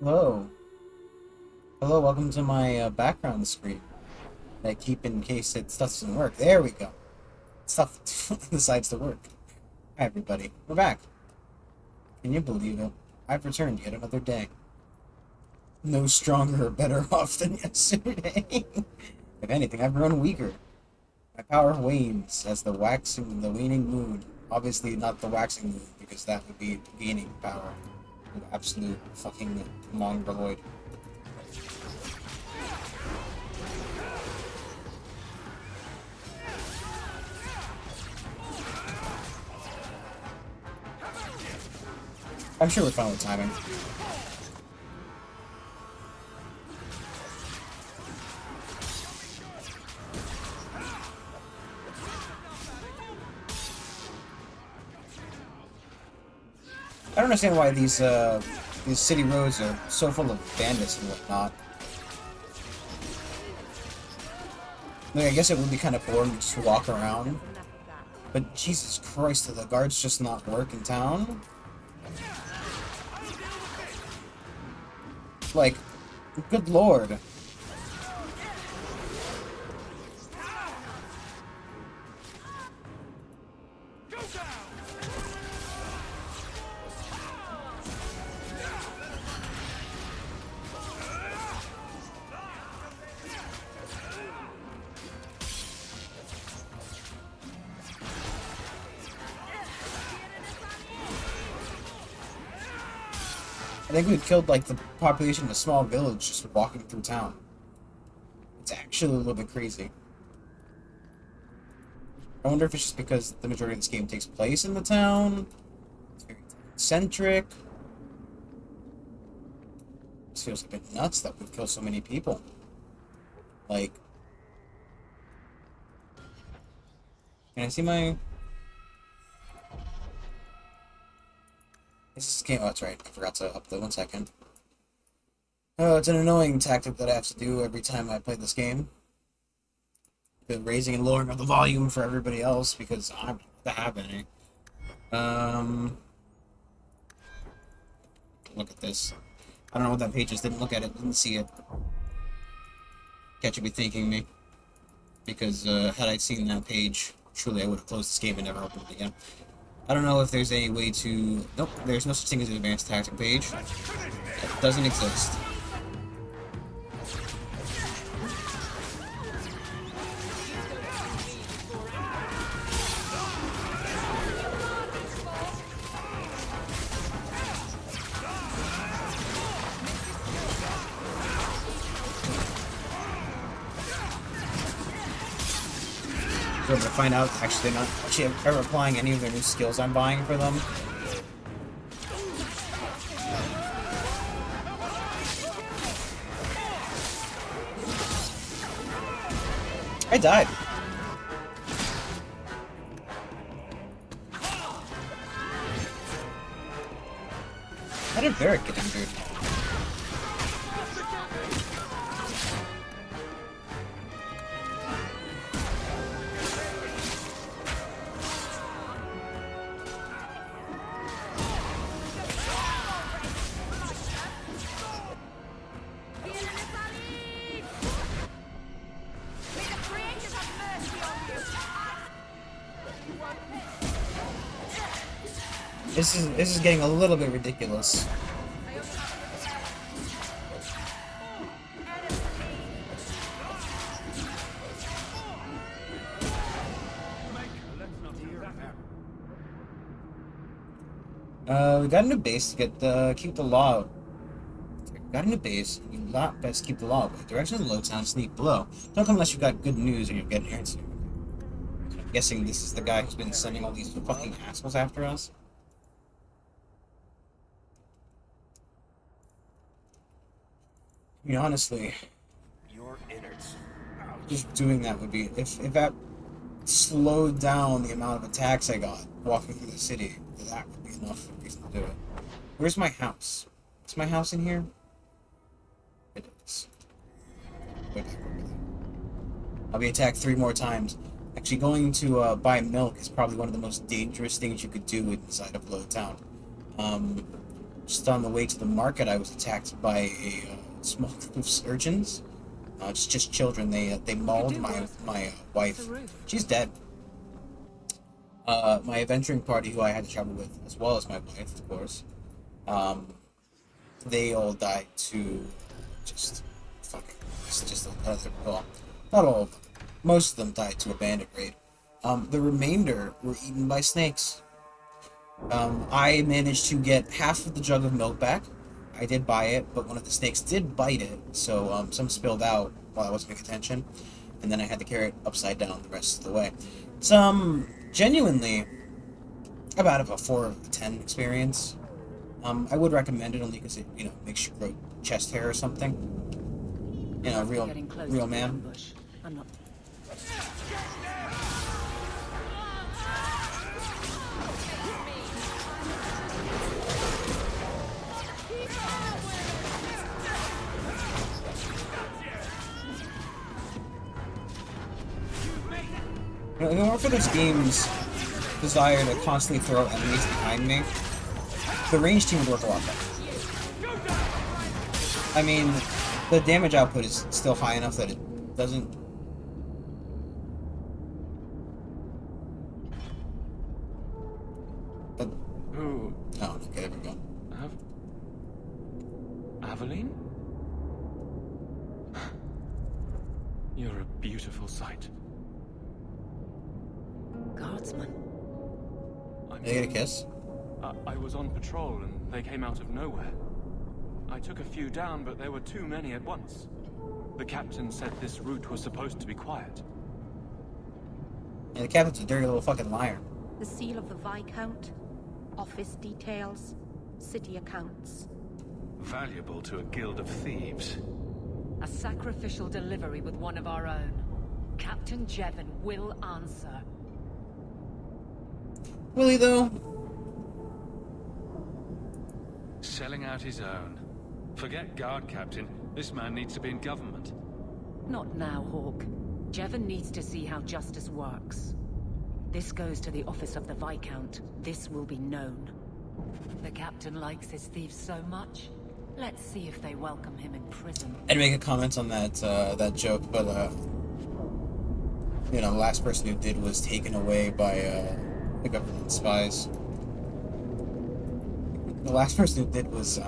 Hello. Hello, welcome to my background screen that I keep in case stuff doesn't work. There we go. Stuff decides to work. Hi, everybody. We're back. Can you believe it? I've returned yet another day. No stronger or better off than yesterday. If anything, I've grown weaker. My power wanes as the waning moon. Obviously, not the waxing moon, because that would be gaining power. An absolute fucking mongoloid. I'm sure we're fine with timing. I don't understand why these city roads are so full of bandits and whatnot. Like, I guess it would be kind of boring just to walk around, but Jesus Christ, do the guards just not work in town? Like, good lord. I think we've killed like the population of a small village just walking through town. It's actually a little bit crazy. I wonder if it's just because the majority of this game takes place in the town. It's very centric. This feels a bit nuts that we've killed so many people. Like, can I see my... This game... Oh, that's right. I forgot to upload. 1 second. Oh, it's an annoying tactic that I have to do every time I play this game. The raising and lowering of the volume for everybody else because I don't have any. Look at this. I don't know what that page is. Didn't look at it. Didn't see it. Catch you be thanking me. Because had I seen that page, truly I would have closed this game and never opened it again. I don't know if there's any way to... Nope, there's no such thing as an advanced tactic page. It doesn't exist. So I'm gonna find out, actually, they're not actually ever applying any of their new skills I'm buying for them. I died. How did Varric get injured? This is getting a little bit ridiculous. We got a new base to get keep the law. Got a new base. You lot best keep the law away. Direction of the Lowtown, sneak below. Don't come unless you've got good news or you're getting here soon. I'm guessing this is the guy who's been sending all these fucking assholes after us. I mean, honestly, Your innards. just doing that would be if that slowed down the amount of attacks I got walking through the city, that would be enough reason to do it. Where's my house? Is my house in here? It is. Way back over there. I'll be attacked 3 more times. Actually, going to buy milk is probably one of the most dangerous things you could do inside of Lowtown. Just on the way to the market, I was attacked by a small group of urchins. Just children. They mauled my wife. She's dead. My adventuring party, who I had to travel with, as well as my wife, of course, they all died to just fuck. It's just another. Well, not all of them. Most of them died to a bandit raid. The remainder were eaten by snakes. I managed to get half of the jug of milk back. I did buy it, but one of the snakes did bite it, so some spilled out while I wasn't paying attention, and then I had to carry it upside down the rest of the way. It's genuinely about a 4 out of 10 experience. I would recommend it only because it makes you grow chest hair or something. Real man. I'm not. If it weren't for this game's desire to constantly throw enemies behind me, the range team would work a lot better. I mean, the damage output is still high enough that it doesn't... But... Who? Oh, okay, there we go. Aveline? You're a beautiful sight. Guardsman. Did I get a kiss? I was on patrol and they came out of nowhere. I took a few down, but there were too many at once. The captain said this route was supposed to be quiet. Yeah, the captain's a dirty little fucking liar. The seal of the Viscount, office details, city accounts. Valuable to a guild of thieves. A sacrificial delivery with one of our own. Captain Jevon will answer. Will he, though? Selling out his own. Forget guard captain. This man needs to be in government. Not now, Hawk. Jevon needs to see how justice works. This goes to the office of the Viscount. This will be known. The captain likes his thieves so much. Let's see if they welcome him in prison. I'd make a comment on that joke, but the last person who did was taken away by the government spies. The last person who did was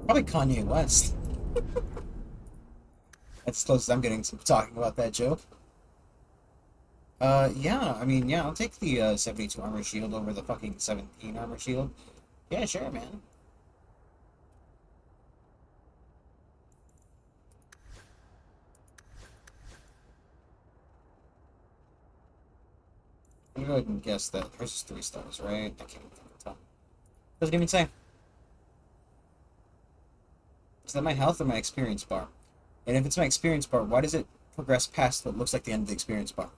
probably Kanye West. That's as close as I'm getting to talking about that joke. Yeah, I'll take the 72 armor shield over the fucking 17 armor shield. Yeah, sure, man. I'm gonna go ahead and guess that hers is 3 stars, right? I can't tell. Doesn't even say. Is that my health or my experience bar? And if it's my experience bar, why does it progress past what looks like the end of the experience bar?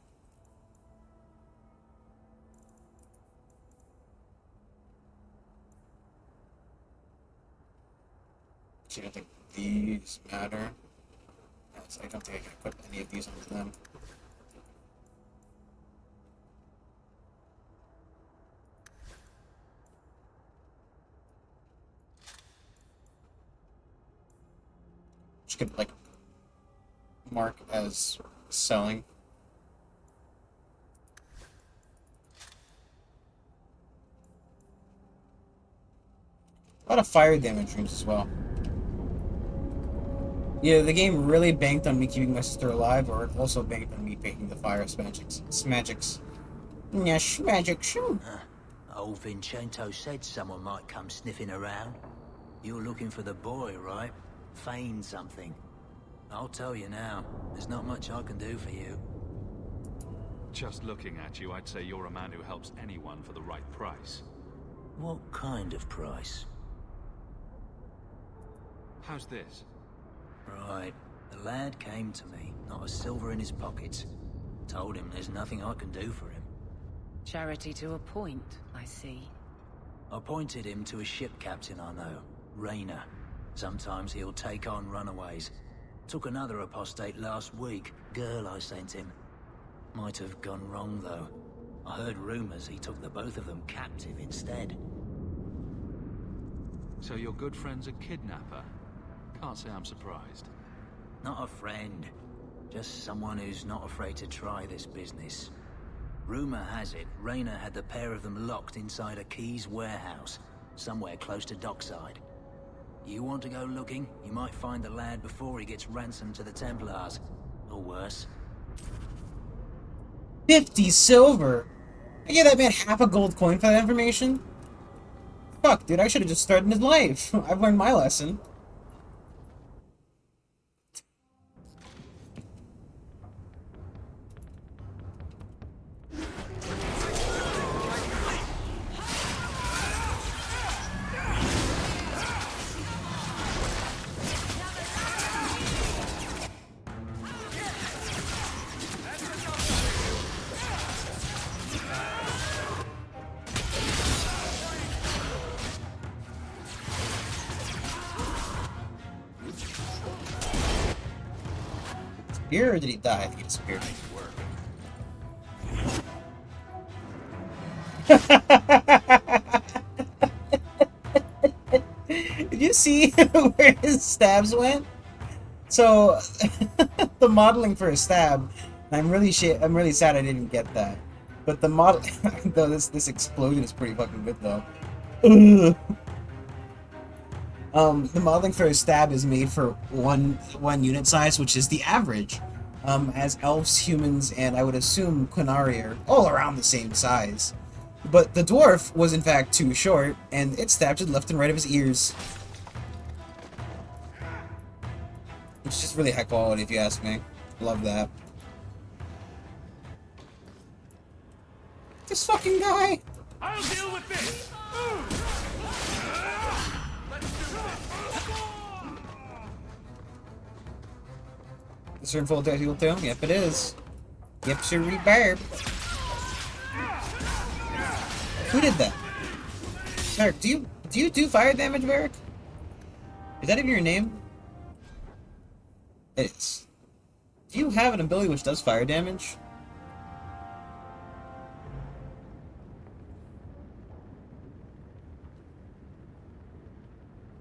I don't think these matter. Yes, I don't think I can equip any of these onto them. Which could, like, mark as selling. A lot of fire damage rooms as well. Yeah, the game really banked on me keeping my sister alive, or it also banked on me taking the fire magics. Yes, magic, shoot. Old Vincento said someone might come sniffing around. You're looking for the boy, right? Feign something. I'll tell you now, there's not much I can do for you. Just looking at you, I'd say you're a man who helps anyone for the right price. What kind of price? How's this? Right. The lad came to me, not a silver in his pockets. Told him there's nothing I can do for him. Charity to a point, I see. I pointed him to a ship captain I know, Rayner. Sometimes he'll take on runaways. Took another apostate last week, girl I sent him. Might have gone wrong though. I heard rumors he took the both of them captive instead. So your good friend's a kidnapper? Can't say I'm surprised. Not a friend. Just someone who's not afraid to try this business. Rumor has it, Rayner had the pair of them locked inside a Keys warehouse, somewhere close to dockside. You want to go looking? You might find the lad before he gets ransomed to the Templars. Or worse. 50 silver? I gave that man half a gold coin for that information? Fuck, dude, I should have just started his life. I've learned my lesson. Here, or did he die? I think he disappeared. Did you see where his stabs went? So, the modeling for a stab, I'm really sad I didn't get that. But the model, though this explosion is pretty fucking good though. The modeling for a stab is made for one unit size, which is the average. As elves, humans, and I would assume Qunari are all around the same size. But the dwarf was in fact too short, and it stabbed to the left and right of his ears. It's just really high quality, if you ask me. Love that. This fucking guy! I'll deal with this! Is there in full tactical too? Yep, it is. Yep, sir, rebarb. Who did that? Varric, do you do fire damage, Varric? Is that even your name? It is. Do you have an ability which does fire damage?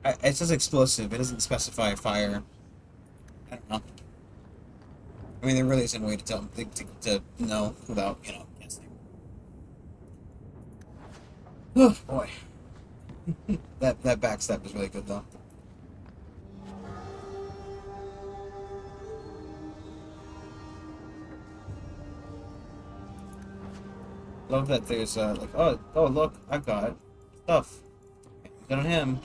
It says explosive. It doesn't specify fire. I don't know. I mean, there really isn't a way to tell to know without, you know, guessing. Oh boy, that backstep is really good though. Love that there's like oh look, I've got stuff. Good on him.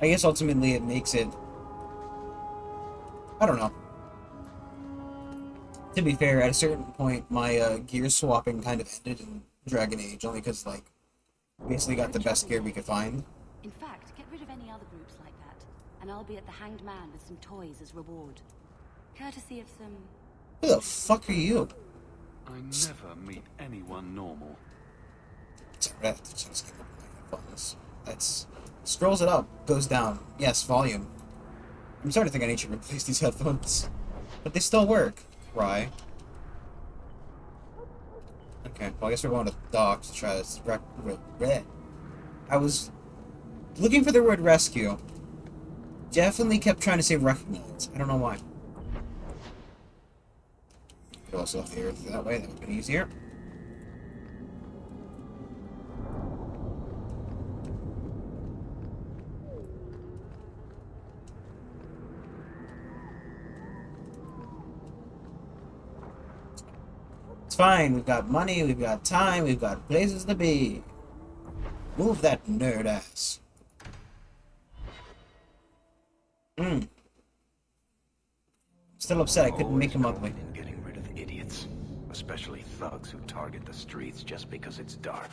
I guess ultimately it makes it. I don't know. To be fair, at a certain point, my gear swapping kind of ended in Dragon Age, only because, like, basically got the best gear we could find. In fact, get rid of any other groups like that, and I'll be at the Hanged Man with some toys as reward. Courtesy of some... Who the fuck are you? I never meet anyone normal. That's... Scrolls it up, goes down. Yes, volume. I'm starting to think I need to replace these headphones. But they still work. Cry. Okay, well I guess we're going to the docks to try this. I was looking for the word rescue. Definitely kept trying to say recognize. I don't know why. Could also have the earth that way, that would have been easier. Fine, we've got money, we've got time, we've got places to be. Move that nerd ass. Still upset I couldn't make him ugly. In getting rid of idiots, especially thugs who target the streets just because it's dark.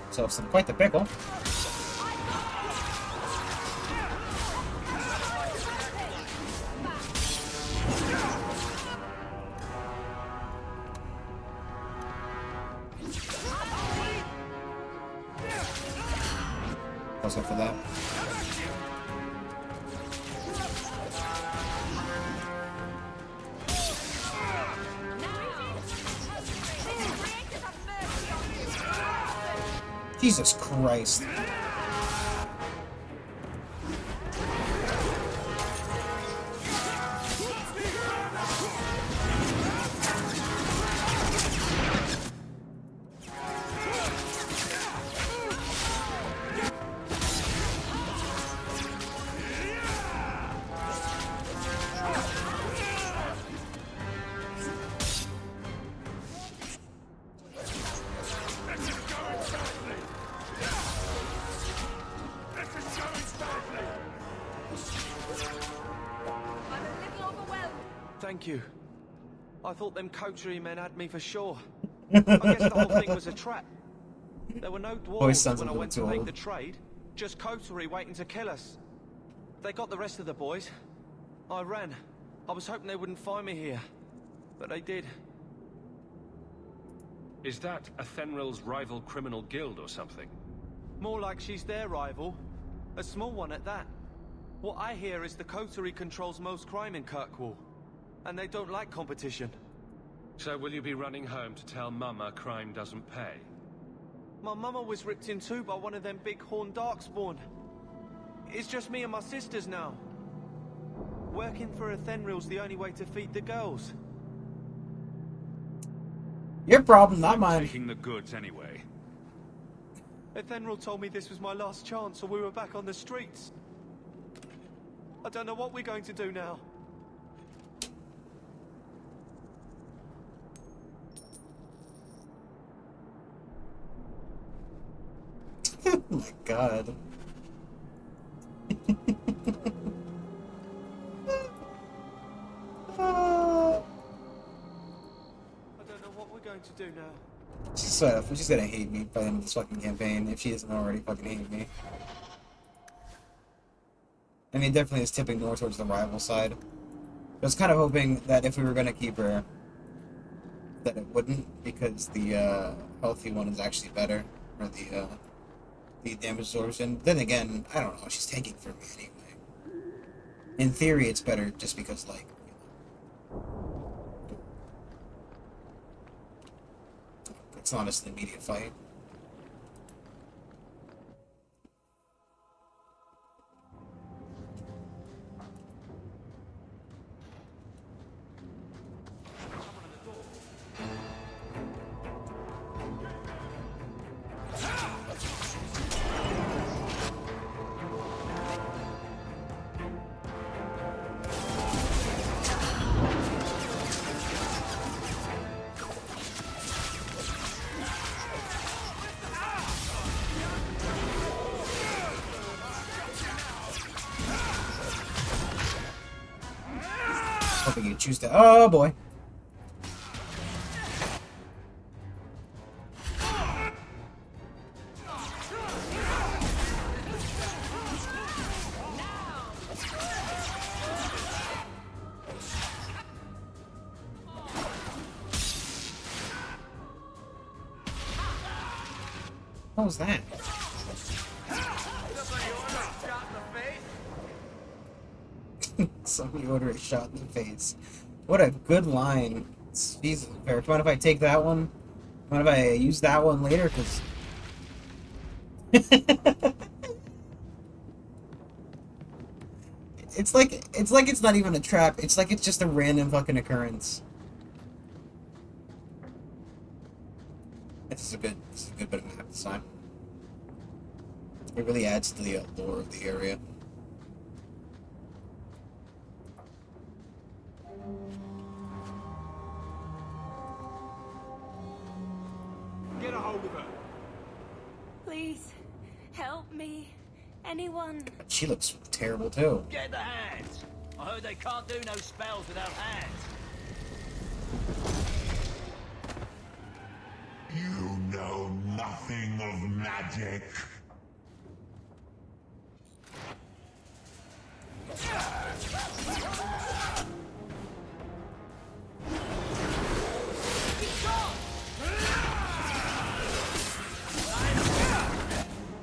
So some quite the pickle. Also for that. Jesus Christ. Thank you. I thought them coterie men had me for sure. I guess the whole thing was a trap. There were no dwarves when I went to make the trade, just coterie waiting to kill us. They got the rest of the boys. I ran. I was hoping they wouldn't find me here, but they did. Is that Athenril's rival criminal guild or something? More like she's their rival. A small one at that. What I hear is the coterie controls most crime in Kirkwall, and they don't like competition. So will you be running home to tell Mama crime doesn't pay? My mama was ripped in two by one of them big horned darkspawn. It's just me and my sisters now. Working for Athenril's the only way to feed the girls. Your problem, not mine. Taking the goods anyway. Athenril told me this was my last chance, or we were back on the streets. I don't know what we're going to do now. Oh my god. I don't know what we're going to do now. She's gonna hate me by the end of this fucking campaign if she doesn't already fucking hate me. I mean, definitely is tipping more towards the rival side. I was kind of hoping that if we were gonna keep her, that it wouldn't, because the healthy one is actually better, or the damage absorption. Then again, I don't know. She's taking from me anyway. In theory, it's better just because, like, it's not just an immediate fight. Hoping you choose to. Oh boy. What was that? Somebody order a shot in the face. What a good line. Jesus, fair. Mind if I take that one? Mind if I use that one later? Because it's like it's not even a trap. It's like it's just a random fucking occurrence. This is a good bit of map design. It really adds to the lore of the area. Get a hold of her. Please, help me. Anyone? She looks terrible too. Get the hands! I heard they can't do no spells without hands. You know nothing of magic.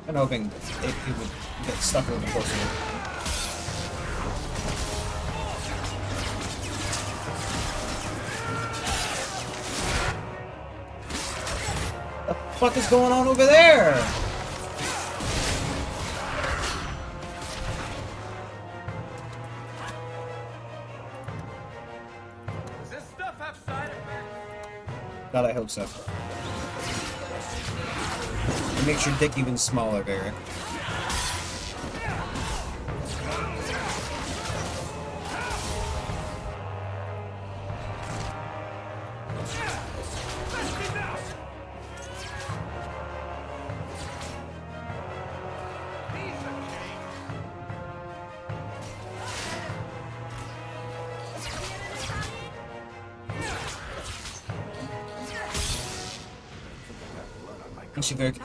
I'm hoping he would get stuck with the potion. What the fuck is going on over there? Does this stuff have side effects? God, I hope so. It makes your dick even smaller, Varric.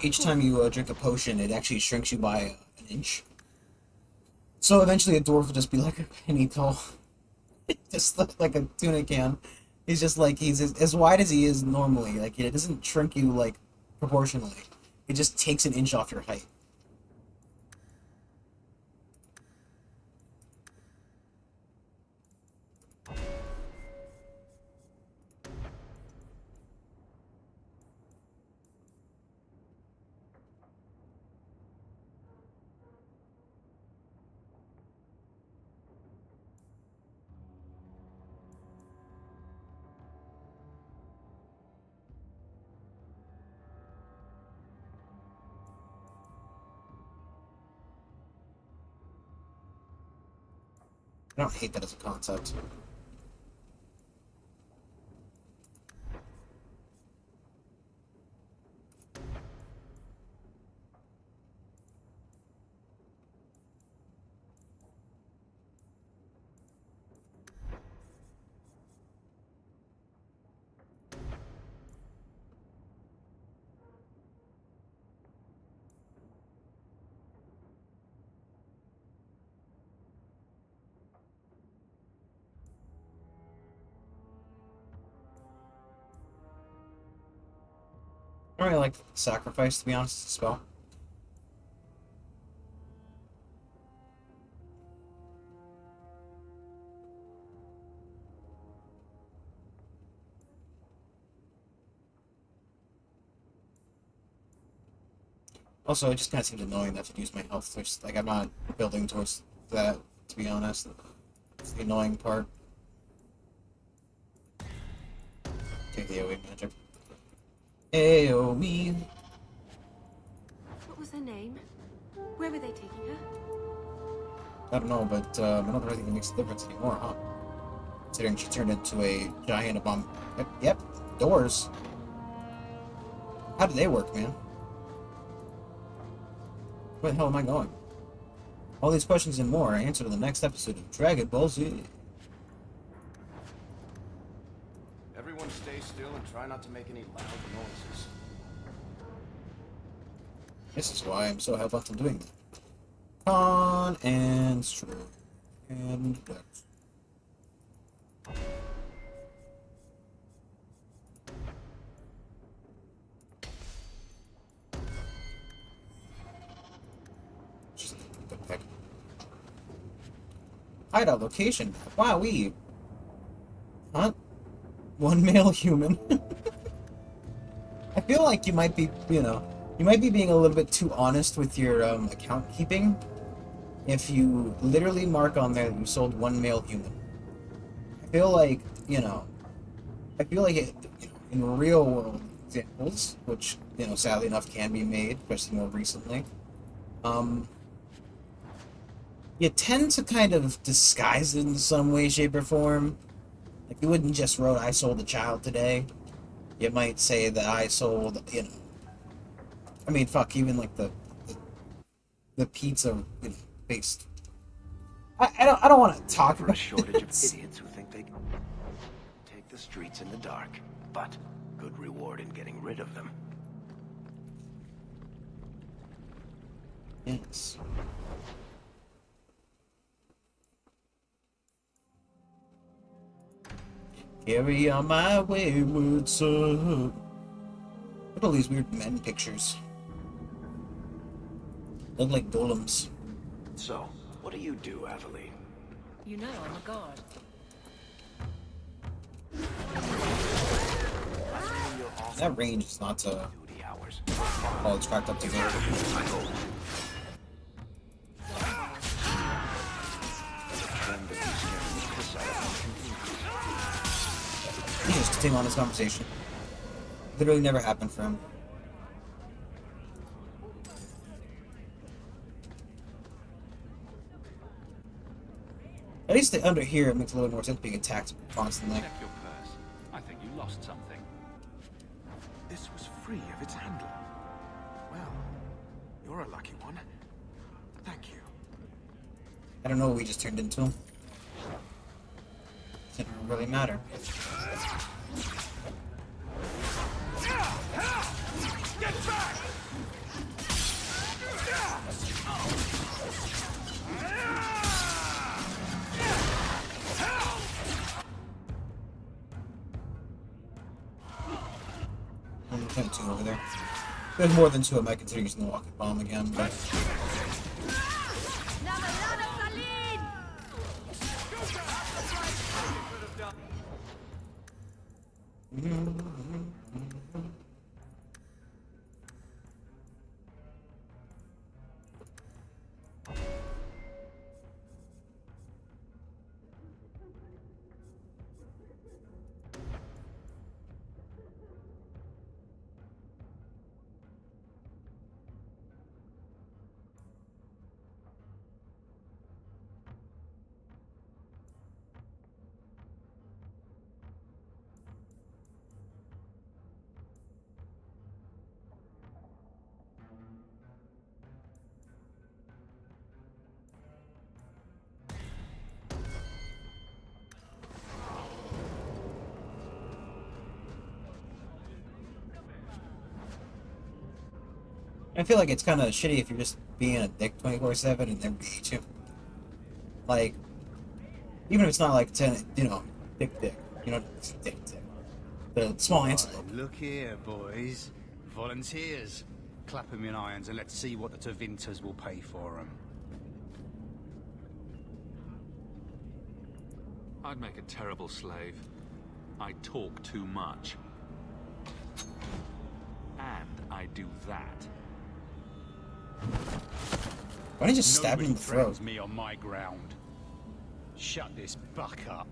Each time you drink a potion, it actually shrinks you by an inch. So eventually a dwarf will just be like a penny tall. Just look like a tuna can. He's just like, he's as wide as he is normally. Like, it doesn't shrink you, like, proportionally. It just takes an inch off your height. I don't hate that as a concept. I really like sacrifice, to be honest, as well. Also, it just kind of seems annoying that to use my health. Just, like, I'm not building towards that, to be honest. It's the annoying part. Take the AoE magic. AoE. What was her name? Where were they taking her? I don't know, but I don't really think it makes a difference anymore, huh? Considering she turned into a giant abomin. Yep, doors. How do they work, man? Where the hell am I going? All these questions and more are answered in the next episode of Dragon Ball Z. Everyone stay still and try not to make any loud noises. This is why I'm so hell bent on doing that. Con and stroke and dex. Just the pick. Hideout location. Wowee. Huh? One male human. I feel like you might be, you might be being a little bit too honest with your account keeping if you literally mark on there that you sold one male human. I feel like, in real world examples, which, sadly enough can be made, especially more recently, you tend to kind of disguise it in some way, shape, or form. Like, you wouldn't just wrote, I sold a child today. You might say that I sold, I mean, fuck, even like the pizza, based. I don't want to talk about a shortage of idiots who think they can take the streets in the dark. But Good reward in getting rid of them. Yes. Carry on my wayward son. Look at all these weird men pictures. Look like golems. So, what do you do, Aveline? You know I'm a guard. That range is not all it's cracked up to go. He just continue on this conversation. Literally never happened for him. At least under here it makes a little more sense being attacked constantly. Check your purse. I think you lost something. This was free of its handler. Well, you're a lucky one. Thank you. I don't know what we just turned into. Didn't really matter. Get back! Only two over there. There's more than two. I might consider using the rocket bomb again, but. I feel like it's kind of shitty if you're just being a dick 24/7 and then beat you. Like, even if it's not like, dick, you know, it's dick. The small antelope. Look here, boys. Volunteers. Clap them in irons and let's see what the Tevinters will pay for them. I'd make a terrible slave. I talk too much. And I do that. Why don't you just stab him in the throat? Nobody me on my ground. Shut this buck up.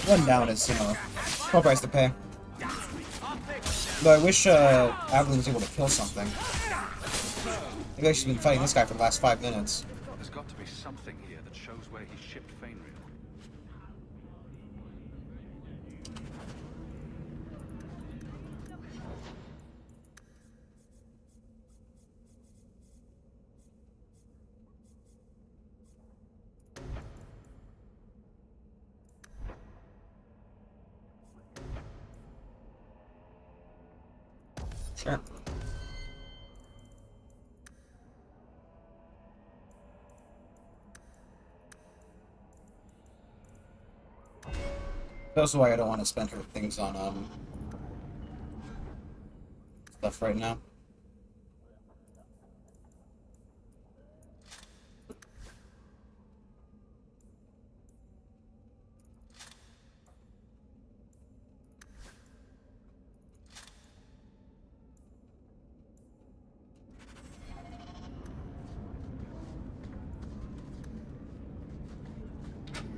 One down is, no price to pay. Though I wish Aveline was able to kill something. Maybe she's been fighting this guy for the last 5 minutes. There's got to be something here that shows where he shipped Fainriel. Sure. That's why I don't want to spend her things on stuff right now.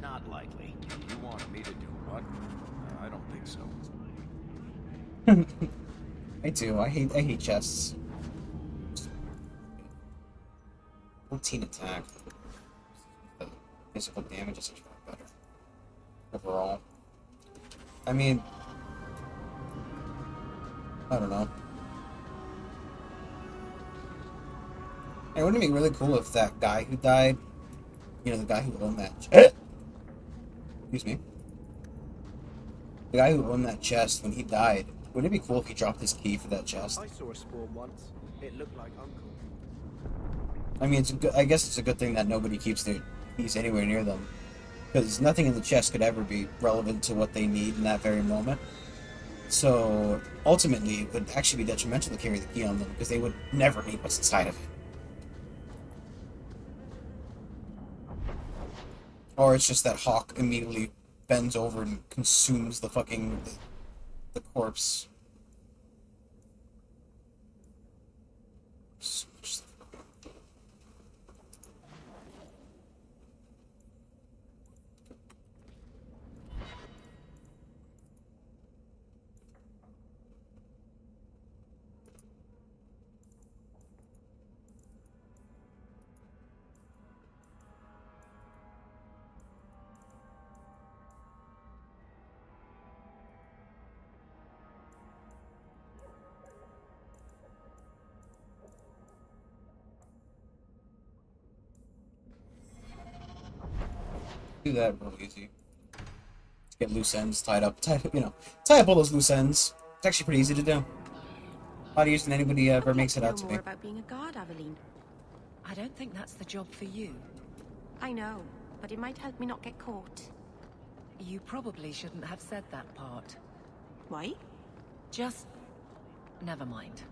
Not likely. You want me to do what? I don't think so. I do. I hate chests. 14 attack. The physical damage is actually better overall. I mean, I don't know. It wouldn't it be really cool if that guy who died, you know, the guy who owned that excuse me. The guy who owned that chest, when he died, wouldn't it be cool if he dropped his key for that chest? I saw a spawn once. It looked like Uncle. I mean, I guess it's a good thing that nobody keeps their keys anywhere near them, because nothing in the chest could ever be relevant to what they need in that very moment. So ultimately, it would actually be detrimental to carry the key on them, because they would never need what's inside of it. Or it's just that Hawk immediately bends over and consumes the fucking the corpse. So much stuff. Do that real easy. Get loose ends tied up, you know, tie up all those loose ends. It's actually pretty easy to do. A lot easier than anybody ever makes it out to be. More about being a guard, Aveline. I don't think that's the job for you. I know, but it might help me not get caught. You probably shouldn't have said that part. Why? Just... never mind.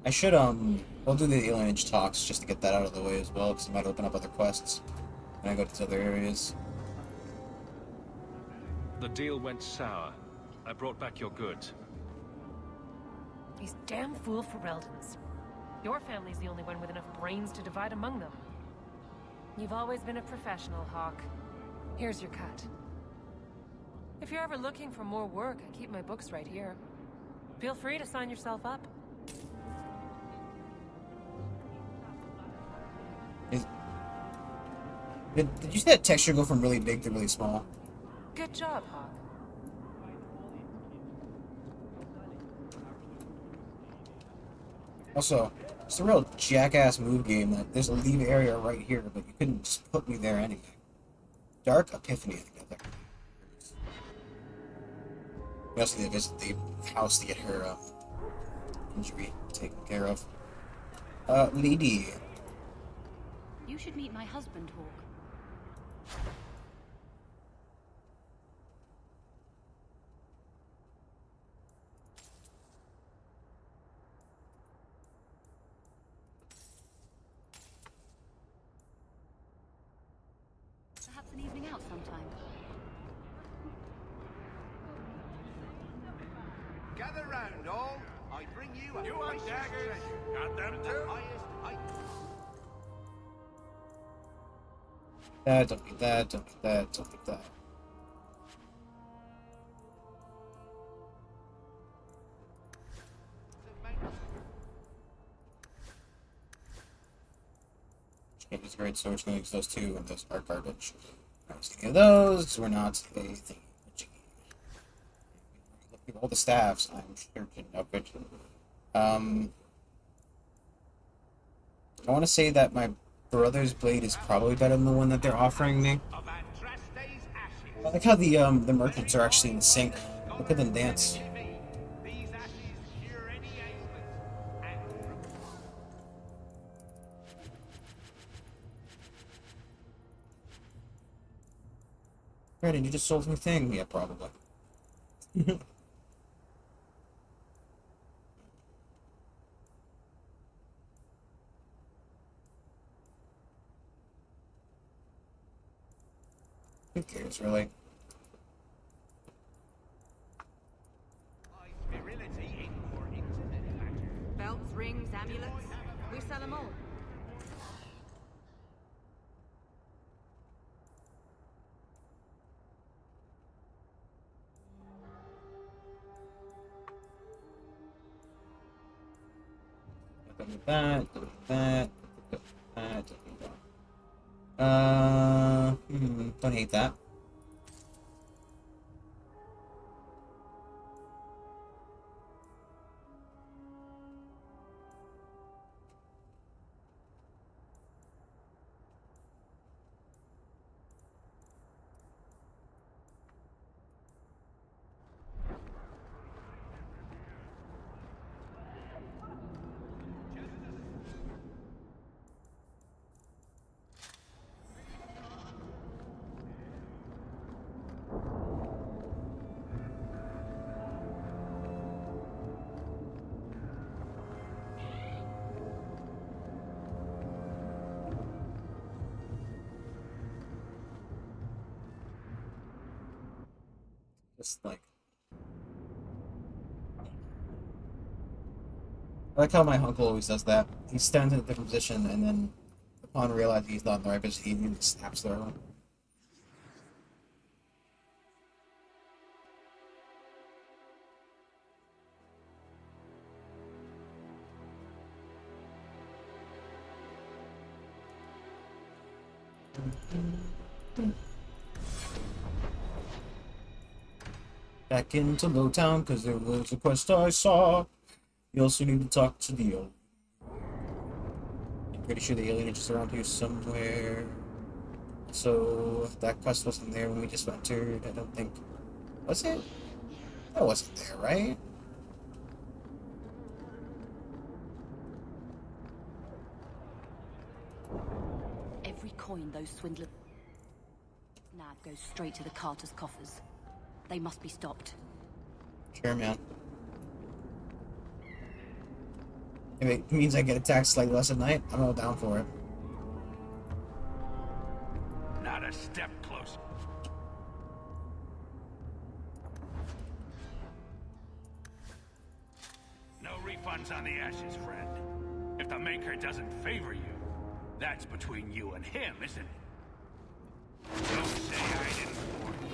I should, we'll do the Alien Age talks just to get that out of the way as well, because it might open up other quests when I go to other areas. The deal went sour. I brought back your goods. These damn fool Fereldans. Your family's the only one with enough brains to divide among them. You've always been a professional, Hawk. Here's your cut. If you're ever looking for more work, I keep my books right here. Feel free to sign yourself up. Did you see that texture go from really big to really small? Good job, Hawk. Also, it's a real jackass move game that there's a leave area right here, but you couldn't just put me there anyway. Dark Epiphany, I think that's we also need to visit the house to get her injury taken care of. Lady. You should meet my husband, Hawk. Perhaps an evening out sometime. Gather round, all. I bring you a... You want daggers? Got them too? Don't be that, don't be that, don't be that. Right, so we're just going to use those two, and those are garbage. I'm not using any of those, because we're not a thing. Looking at all the staffs, I'm sure can upgrade. I want to say that my brother's blade is probably better than the one that they're offering me. I like how the merchants are actually in sync. Look at them dance. Brandon, you just sold me thing. Yeah, probably. Who cares, really? Belts, rings, amulets. We sell them all. That. Don't hate that. Just like, I like how my uncle always does that. He stands in a different position, and then upon realizing he's not in the right position, he immediately snaps the arrow. Back into Lowtown, because there was a quest I saw. You also need to talk to the alien. I'm pretty sure the alien is just around here somewhere. So, that quest wasn't there when we just entered, I don't think. Was it? That wasn't there, right? Every coin those swindlers nab goes straight to the Carter's coffers. They must be stopped. Sure, man. If it means I get attacked slightly less at night, I'm all down for it. Not a step closer. No refunds on the ashes, friend. If the Maker doesn't favor you, that's between you and him, isn't it? Don't say I didn't warn you.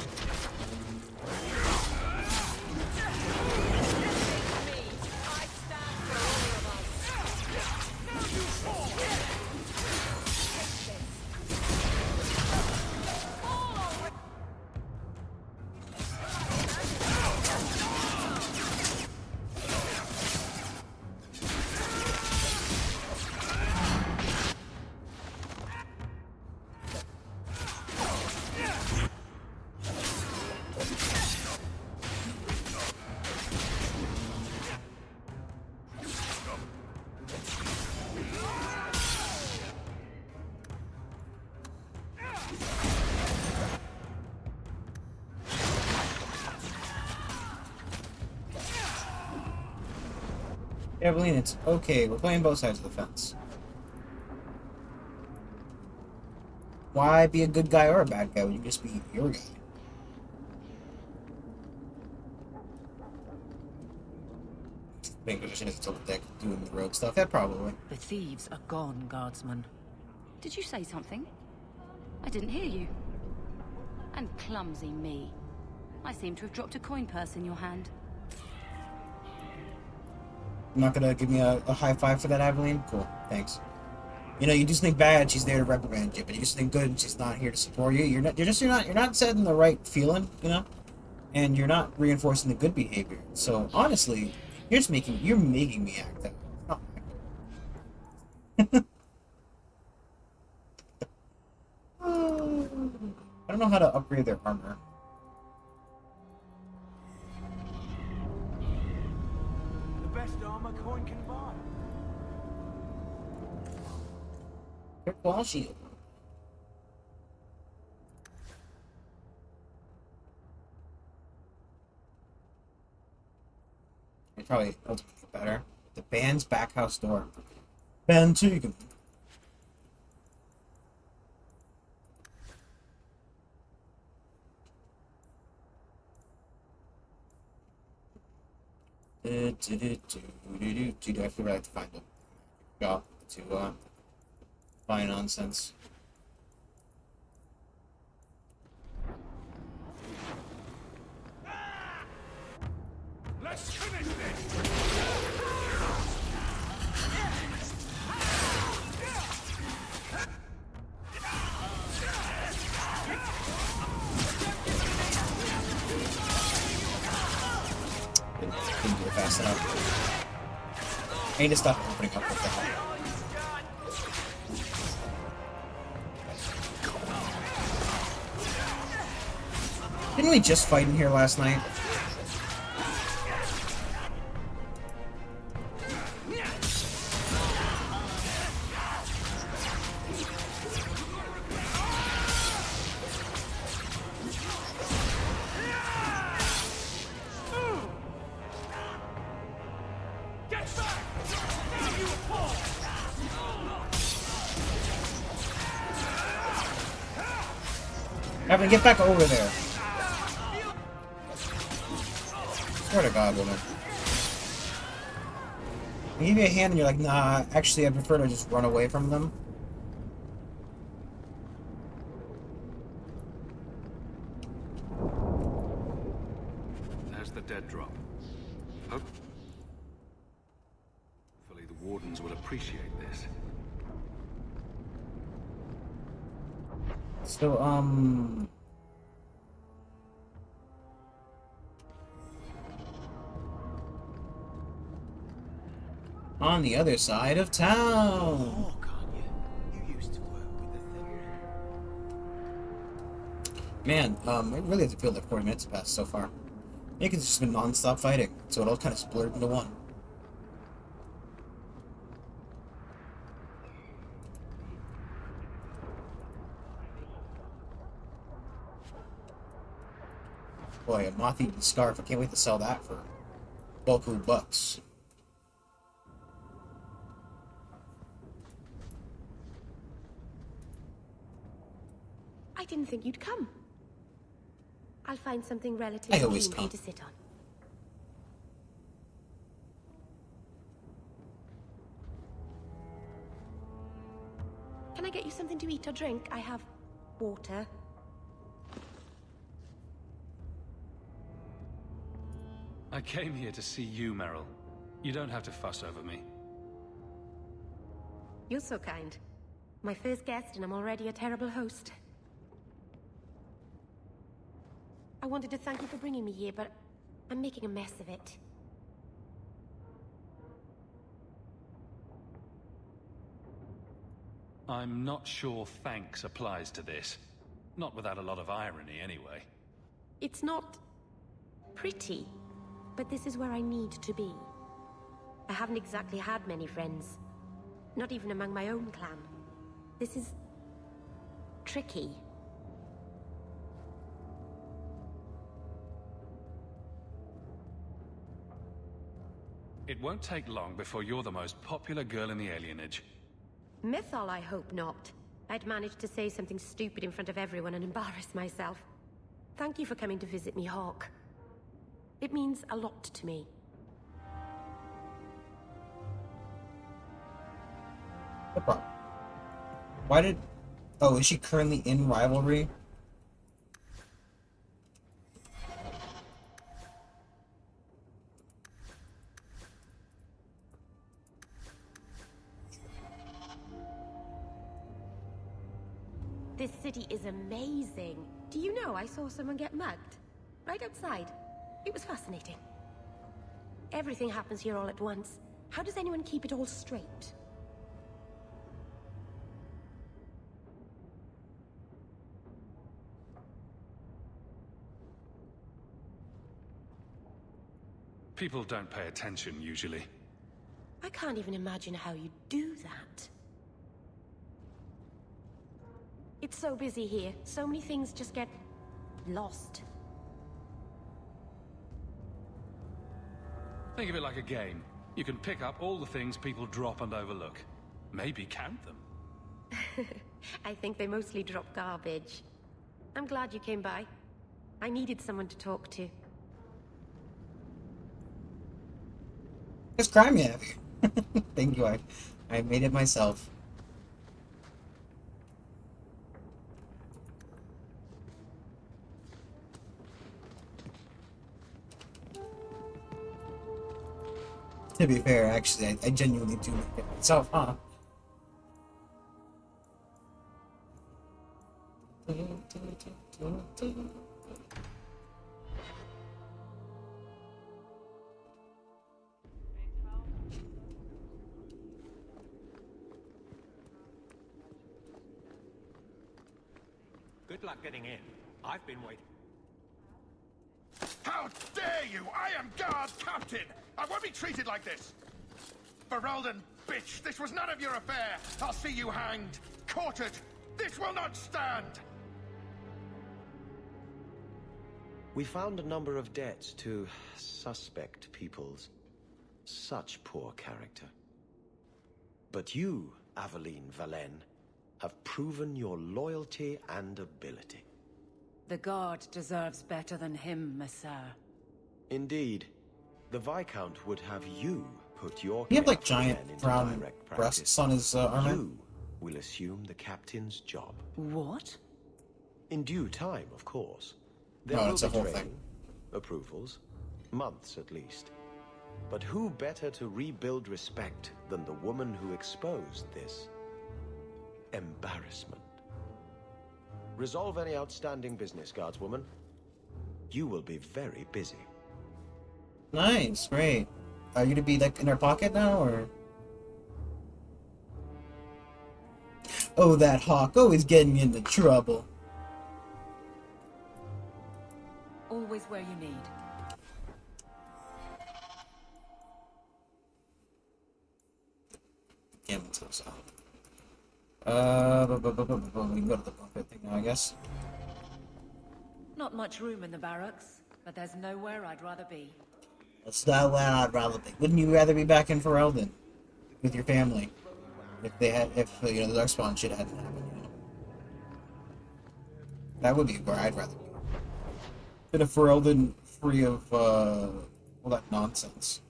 Evelyn, it's okay. We're playing both sides of the fence. Why be a good guy or a bad guy when you just be your guy? Being position is tilted deck, doing the road stuff. Yeah, probably. The thieves are gone, guardsman. Did you say something? I didn't hear you. And clumsy me. I seem to have dropped a coin purse in your hand. You're not gonna give me a high five for that, Aveline? Cool, thanks. You know, you do something bad, she's there to reprimand you. But you do something good, and she's not here to support you. You're not setting the right feeling, you know, and you're not reinforcing the good behavior. So honestly, you're making me act out. Oh. I don't know how to upgrade their armor. The best armor coin can buy. Quick wall shield. It's probably ultimately better. The band's back house door. Ben Tegan. Do I feel like to find a job to buy nonsense? Let's finish this! Didn't do it fast enough. I need to stop opening up with that. Didn't we just fight in here last night? Evan, get back over there. Swear to God, woman. I give you a hand and you're like, nah, actually I prefer to just run away from them. There's the dead drop. Hopefully the Wardens will appreciate this. So, on the other side of town. Man, I really have to feel like 40 minutes have passed so far. I think it's just been non-stop fighting, so it all kind of splurred into one. Boy, a moth-eaten scarf. I can't wait to sell that for bulky bucks. I didn't think you'd come. I'll find something relatively clean for you to sit on. Can I get you something to eat or drink? I have water. I came here to see you, Meryl. You don't have to fuss over me. You're so kind. My first guest, and I'm already a terrible host. I wanted to thank you for bringing me here, but I'm making a mess of it. I'm not sure thanks applies to this. Not without a lot of irony, anyway. It's not pretty, but this is where I need to be. I haven't exactly had many friends. Not even among my own clan. This is tricky. It won't take long before you're the most popular girl in the alienage. Mythol, I hope not. I'd managed to say something stupid in front of everyone and embarrass myself. Thank you for coming to visit me, Hawke. It means a lot to me. No problem. Why did... Oh, is she currently in Rivalry? is amazing. Do you know I saw someone get mugged? Right outside. It was fascinating. Everything happens here all at once. How does anyone keep it all straight? People don't pay attention, usually. I can't even imagine how you do that. It's so busy here. So many things just get lost. Think of it like a game. You can pick up all the things people drop and overlook. Maybe count them. I think they mostly drop garbage. I'm glad you came by. I needed someone to talk to. It's crime you have here. Thank you. I made it myself. To be fair, actually, I genuinely do make it myself, huh? Good luck getting in. I've been waiting. How dare you! I am guard captain! I won't be treated like this! Ferelden, bitch, this was none of your affair! I'll see you hanged, quartered! This will not stand! We found a number of debts to suspect peoples. Such poor character. But you, Aveline Valen, have proven your loyalty and ability. The guard deserves better than him, Messere. Indeed. The Viscount would have you put your You have like character giant again into brown direct practice. breasts on his armor. You will assume the captain's job. What? In due time, of course. There No, will it's be a whole training, thing. approvals, months at least. But who better to rebuild respect than the woman who exposed this embarrassment? Resolve any outstanding business, guardswoman. You will be very busy. Nice, great. Are you to be like in her pocket now, or? Oh, that hawk always getting into trouble. Always where you need. Gamble to us out. We can go to the bunker thing now, I guess. Not much room in the barracks, but there's nowhere I'd rather be. That's not where I'd rather be. Wouldn't you rather be back in Ferelden with your family? If the Darkspawn shit hadn't happened, you know? That would be where I'd rather be. Bit of Ferelden free of all that nonsense.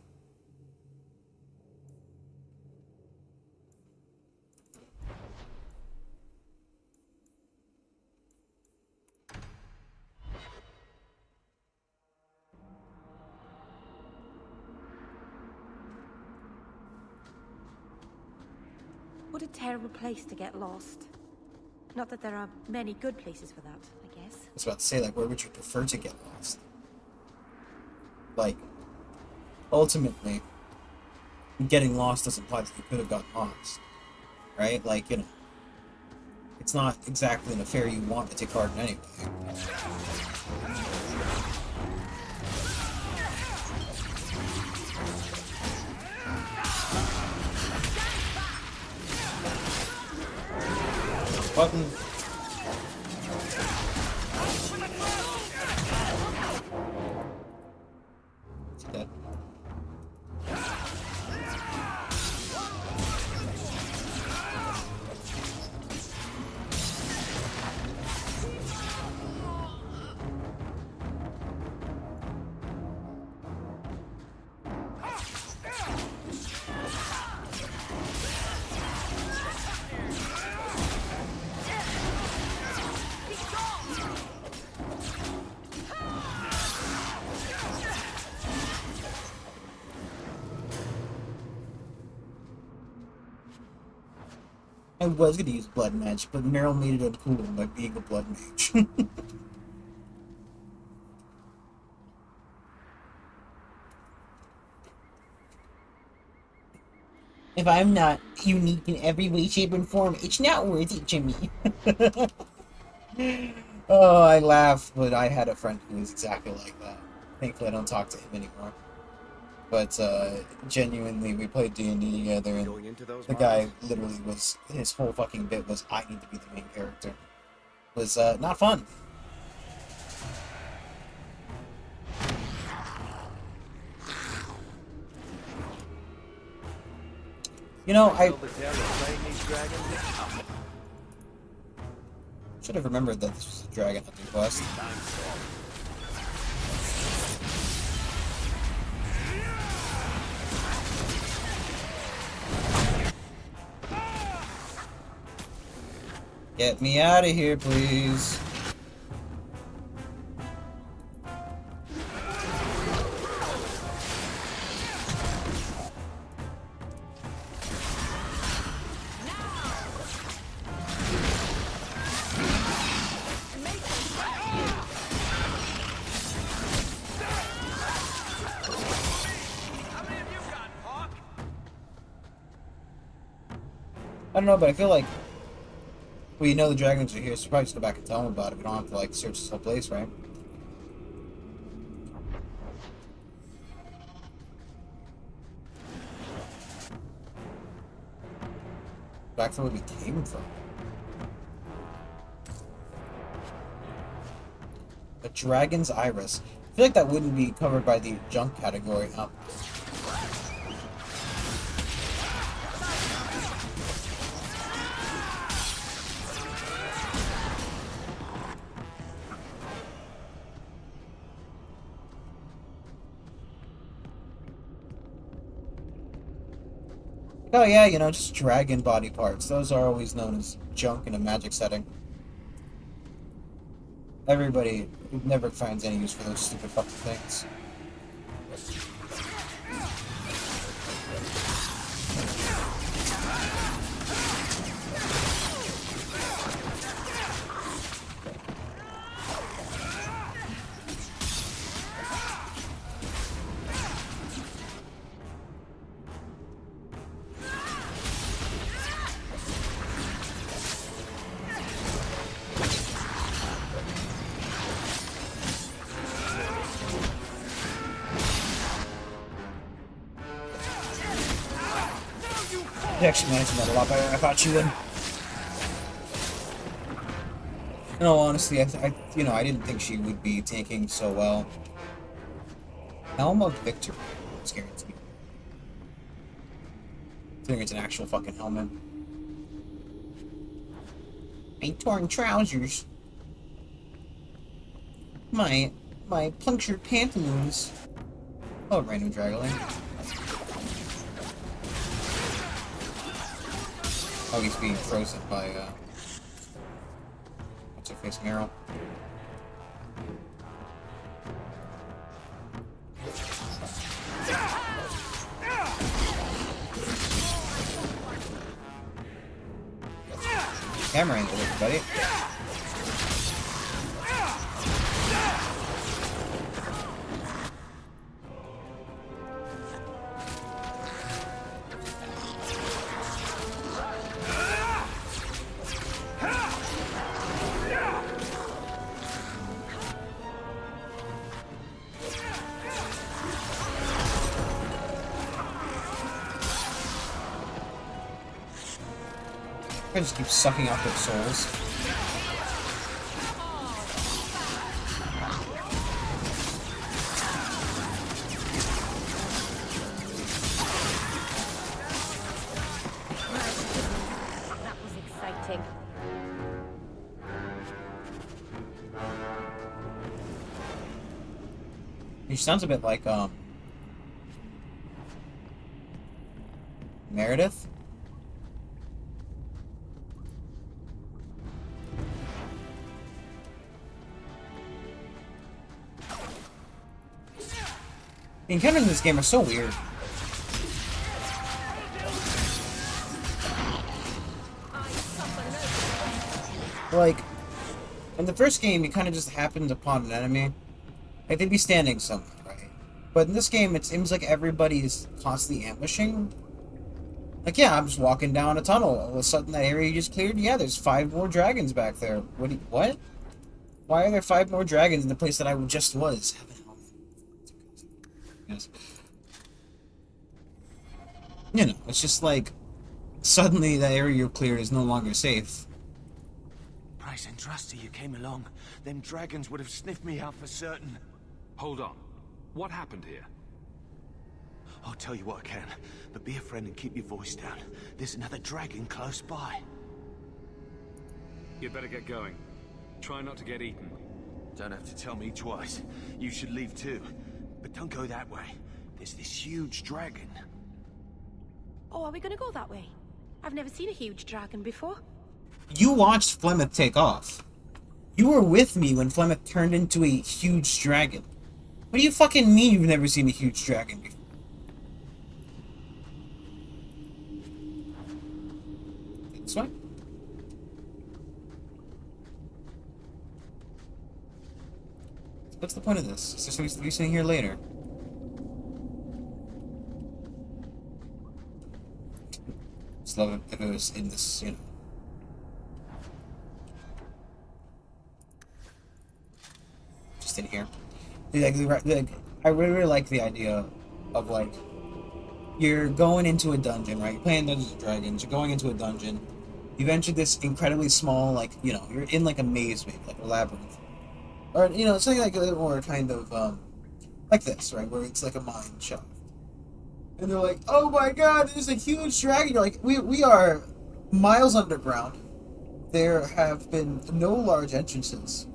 What a terrible place to get lost. Not that there are many good places for that, I guess. I was about to say, like, where would you prefer to get lost? Like, ultimately, getting lost doesn't imply that you could have gotten lost. Right? Like, you know, it's not exactly an affair you want to take part in anyway. Button. It's dead. I was gonna use Blood Mage, but Meryl made it uncool by being a Blood Mage. If I'm not unique in every way, shape, and form, it's not worth it to me. Oh, I laugh, but I had a friend who was exactly like that. Thankfully, I don't talk to him anymore. But genuinely, we played D&D together, and the guy literally was, his whole fucking bit was, I need to be the main character. It was not fun. You know, I should have remembered that this was a dragon hunting quest. Get me out of here, please. I don't know, but I feel like, well, you know the dragons are here, so probably just go back and tell them about it. We don't have to, like, search this whole place, right? Back to where we came from. A dragon's iris. I feel like that wouldn't be covered by the junk category, huh? Oh yeah, you know, just dragon body parts. Those are always known as junk in a magic setting. Everybody never finds any use for those stupid fucking things. You actually managed that a lot better than I thought you would. In all honesty, I didn't think she would be tanking so well. Helm of Victory. Scary to me. I think it's an actual fucking helmet. My torn trousers. My punctured pantaloons. Oh, random Dragolane. Oh, he's being frozen by, what's her face, Meryl? Camera angle, everybody. I just keep sucking out their souls. That was exciting. He sounds a bit like, Meredith? The encounters in this game are so weird. like, in the first game, you kind of just happened upon an enemy. Like, they'd be standing somewhere, right? But in this game, it seems like everybody's constantly ambushing. Like, yeah, I'm just walking down a tunnel. All of a sudden, that area you just cleared, yeah, there's 5 more dragons back there. What? Why are there 5 more dragons in the place that I just was? Yes. You know, it's just like, suddenly that area you cleared is no longer safe. Praise and trust to you came along. Them dragons would have sniffed me out for certain. Hold on. What happened here? I'll tell you what I can, but be a friend and keep your voice down. There's another dragon close by. You'd better get going. Try not to get eaten. Don't have to tell me twice. You should leave too. But don't go that way. There's this huge dragon. Oh, are we gonna go that way? I've never seen a huge dragon before. You watched Flemeth take off. You were with me when Flemeth turned into a huge dragon. What do you fucking mean you've never seen a huge dragon before? This way? What's the point of this? Is there something to be sitting here later? Just love it if it was in this, you know. Just in here. I really like the idea of, like, you're going into a dungeon, right? You're playing Dungeons and Dragons, you're going into a dungeon. You've entered this incredibly small, like, you know, you're in, like, a maze, maybe, like a labyrinth. Or, you know, something like a little more kind of, like this, right? Where it's like a mine shaft. And they're like, oh my god, there's a huge dragon. You're like, we are miles underground. There have been no large entrances.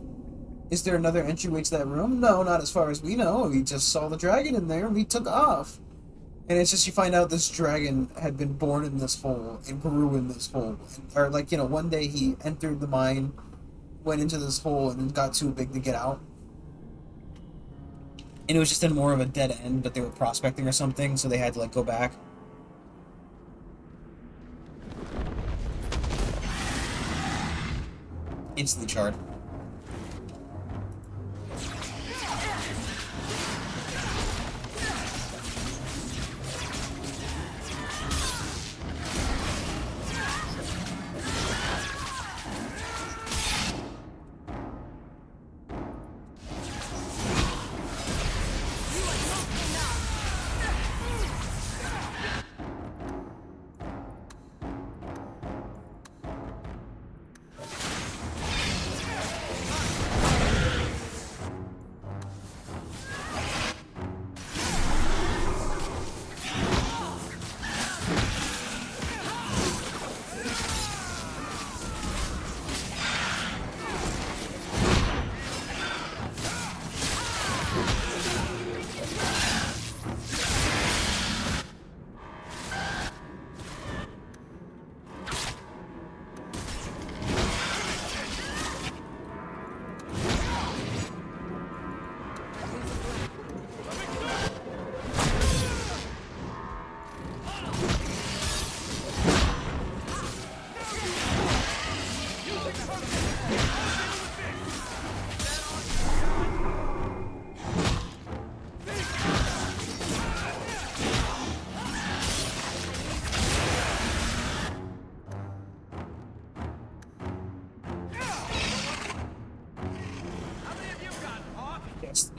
Is there another entryway to that room? No, not as far as we know. We just saw the dragon in there and we took off. And it's just you find out this dragon had been born in this hole and grew in this hole. Or, like, you know, one day he entered the mine, went into this hole, and got too big to get out. And it was just in more of a dead end, but they were prospecting or something, so they had to, like, go back. Instantly charred.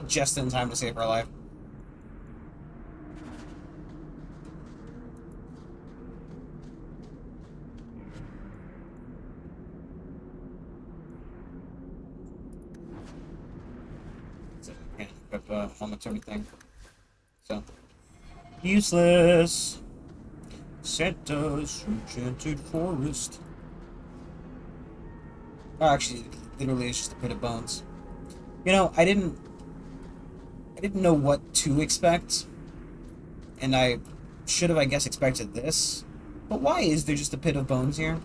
Just in time to save her life. Can't equip helmets or anything. So useless. Santa's enchanted forest. Oh, actually, literally, it's just a pit of bones. You know, I didn't know what to expect, and I should have, I guess, expected this. But why is there just a pit of bones here?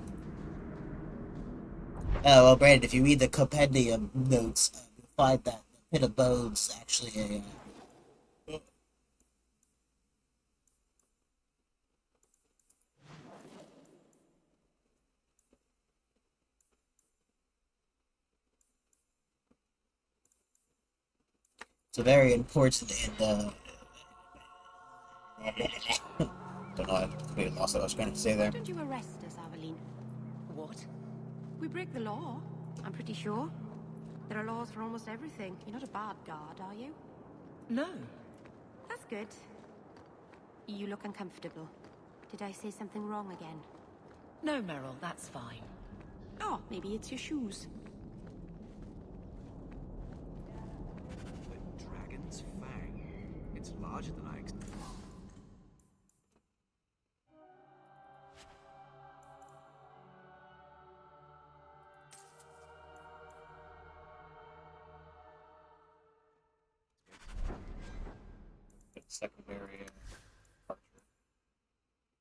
Oh, well, Brandon, if you read the compendium notes, you'll find that the pit of bones is actually a... It's very important in the... Don't know, I completely lost what I was going to say there. Why don't you arrest us, Aveline? What? We break the law, I'm pretty sure. There are laws for almost everything. You're not a bad guard, are you? No. That's good. You look uncomfortable. Did I say something wrong again? No, Meryl, that's fine. Oh, maybe it's your shoes. The dragon's fang. It's larger than I expected. Secondary archer.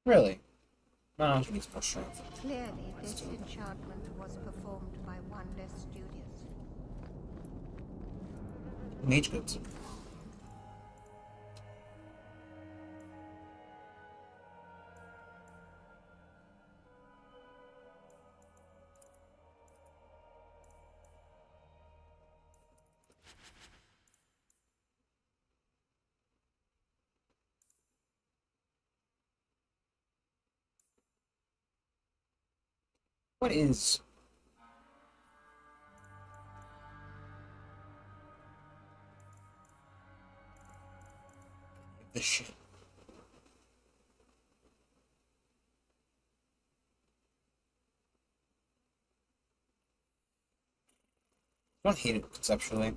Really? No, she needs more strength. Clearly, this enchantment was performed by one less studious. Mage goods. What is... this shit? I don't hate it conceptually.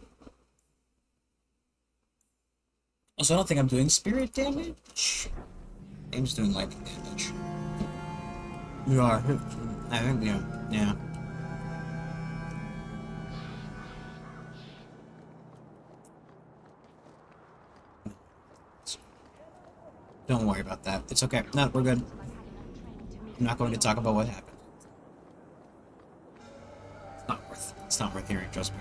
Also, I don't think I'm doing spirit damage. I'm just doing lightning damage. We are. I think, yeah. Don't worry about that. It's okay. No, we're good. I'm not going to talk about what happened. It's not worth hearing, trust me.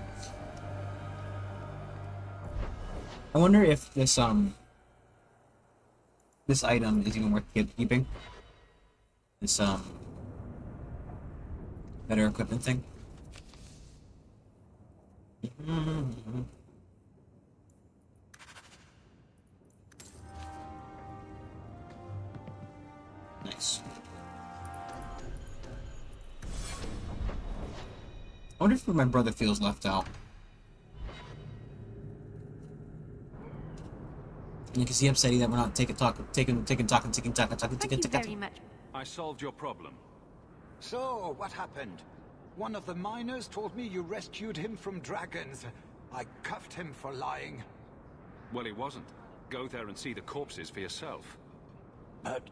I wonder if this this item is even worth keeping. This better equipment thing. Nice. I wonder if my brother feels left out. You can see upsetting that we're not taking very much. I solved your problem. So, what happened? One of the miners told me you rescued him from dragons. I cuffed him for lying. Well, he wasn't. Go there and see the corpses for yourself. But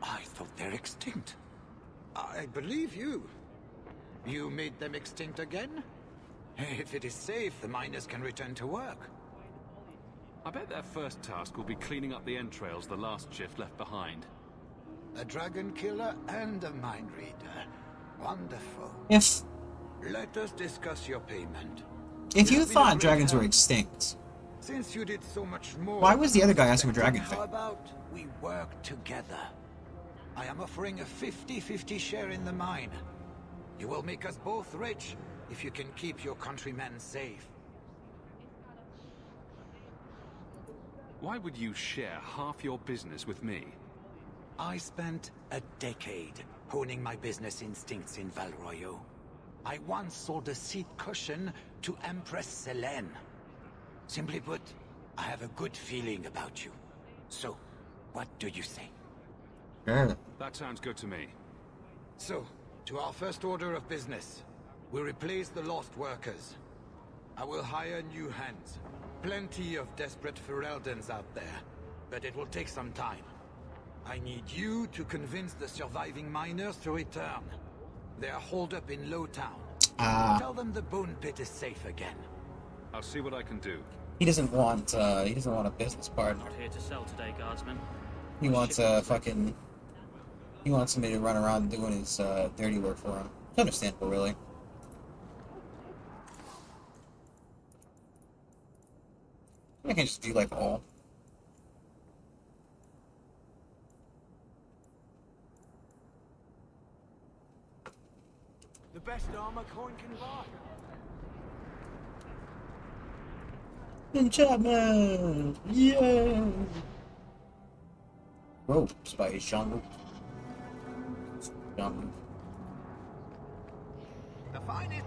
I thought they're extinct. I believe you. You made them extinct again? If it is safe, the miners can return to work. I bet their first task will be cleaning up the entrails the last shift left behind. A dragon killer and a mind reader. Wonderful. If Let us discuss your payment. If you thought dragons were extinct, since you did so much more, why was the other guy asking for dragon how thing? about we work together? I am offering a 50-50 share in the mine. You will make us both rich if you can keep your countrymen safe. Why would you share half your business with me? I spent a decade honing my business instincts in Val Royeaux. I once sold a seat cushion to Empress Selene. Simply put, I have a good feeling about you. So, what do you say? Sure. That sounds good to me. So, to our first order of business, we replace the lost workers. I will hire new hands. Plenty of desperate Ferelden's out there, but it will take some time. I need you to convince the surviving miners to return. They are holed up in Lowtown. Tell them the Bone Pit is safe again. I'll see what I can do. He doesn't want a business partner. Not here to sell today, guardsman. He wants a fucking. He wants somebody to run around doing his dirty work for him. It's understandable, really. I can just be like all. The best armor coin can buy. Enchantment! Yeah! Ropes by Jean-Luc. Jean-Luc. The finest.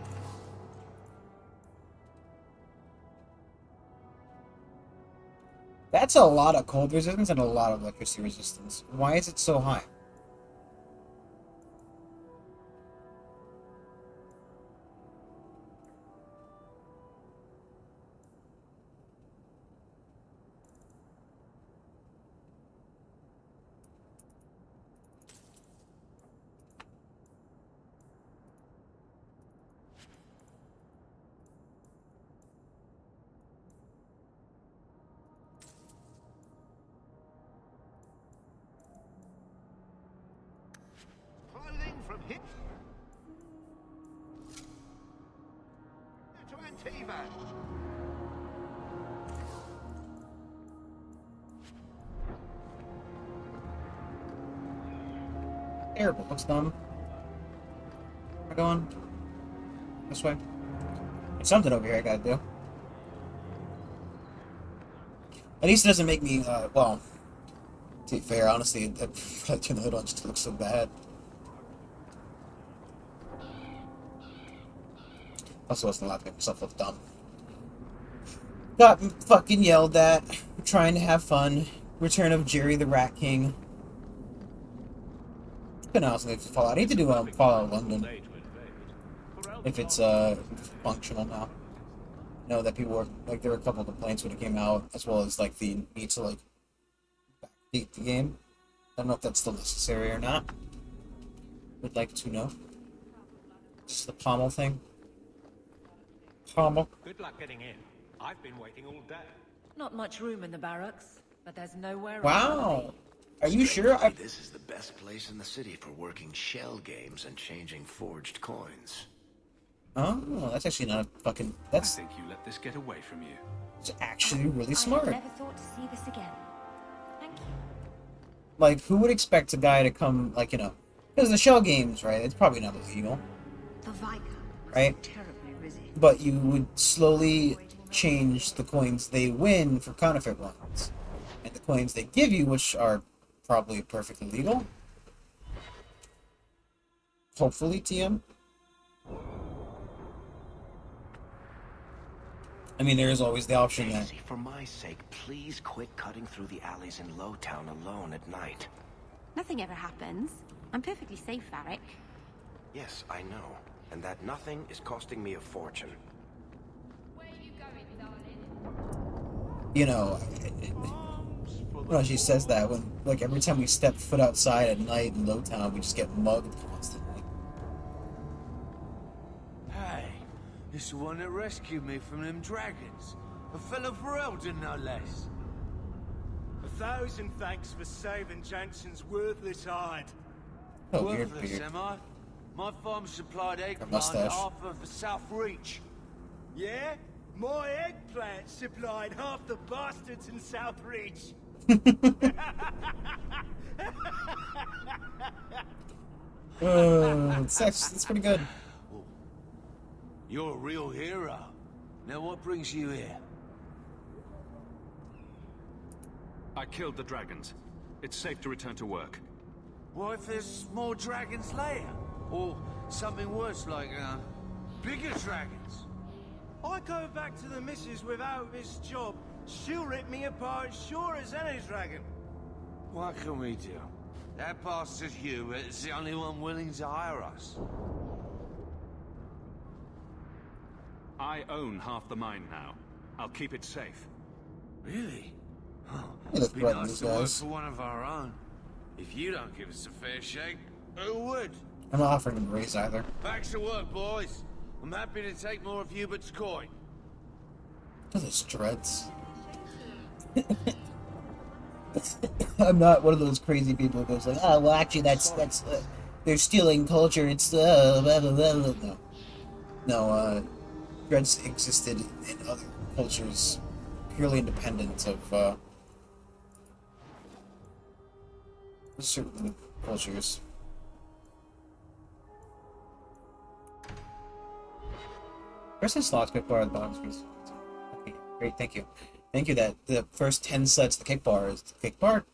That's a lot of cold resistance and a lot of electricity resistance. Why is it so high? Clothing from hip to Antiva. Terrible. Looks dumb. Am I going this way? There's something over here I gotta do. At least it doesn't make me, well, to be fair, honestly, I turn the hood on just to look so bad. Also wasn't allowed to make myself look dumb. Got fucking yelled at. Trying to have fun. Return of Jerry the Rat King. But now it's Fallout. I need to do Fallout London. If it's functional now. I know that people were like there were a couple of complaints when it came out, as well as like the need to like backdate the game. I don't know if that's still necessary or not. Would like to know. Just the pommel thing. Pommel. Good luck getting in. I've been waiting all day. Not much room in the barracks, but there's nowhere else. Wow. Are you sure? This is the best place in the city for working shell games and changing forged coins. Oh, that's actually not a fucking. That's. I think you let this get away from you. It's actually really smart. I never thought to see this again. Thank you. Like, who would expect a guy to come, like, you know, because the shell games, right? It's probably not illegal, The Viscount was right? terribly busy. But you would slowly change the coins they win for counterfeit ones, and the coins they give you, which are probably perfectly legal. Hopefully, TM. I mean, there is always the option that. Daisy, for my sake, please quit cutting through the alleys in Lowtown alone at night. Nothing ever happens. I'm perfectly safe, Varric. Yes, I know. And that nothing is costing me a fortune. You know, she says that when, like, every time we step foot outside at night in Lowtown, we just get mugged constantly. Hey, it's the one that rescued me from them dragons. A fellow Ferelden, no less. 1,000 thanks for saving Jansen's worthless hide. Oh, weird Worthless, beard. am I? My farm supplied eggplant mustache. half of the South Reach. Yeah? My eggplant supplied half the bastards in South Reach. It's pretty good. You're a real hero. Now what brings you here? I killed the dragons. It's safe to return to work. What if there's more dragons later? Or something worse like, bigger dragons? I go back to the missus without this job. She'll rip me apart sure as any dragon. What can we do? That bastard Hubert is the only one willing to hire us. I own half the mine now. I'll keep it safe. Really? Oh, Let's it'd be threaten nice these to work guys. for one of our own. If you don't give us a fair shake, who would? I'm not offering him a raise either. Back to work, boys. I'm happy to take more of Hubert's coin. Look at those dreads. I'm not one of those crazy people who goes like, oh, well, actually, that's they're stealing culture. It's blah, blah, blah, blah. No, dreads existed in other cultures, purely independent of certain cultures. Where's the slots before the bottom screens? Okay, Great, thank you. Thank you that the first 10 sets, the kick bar is... Kick bar?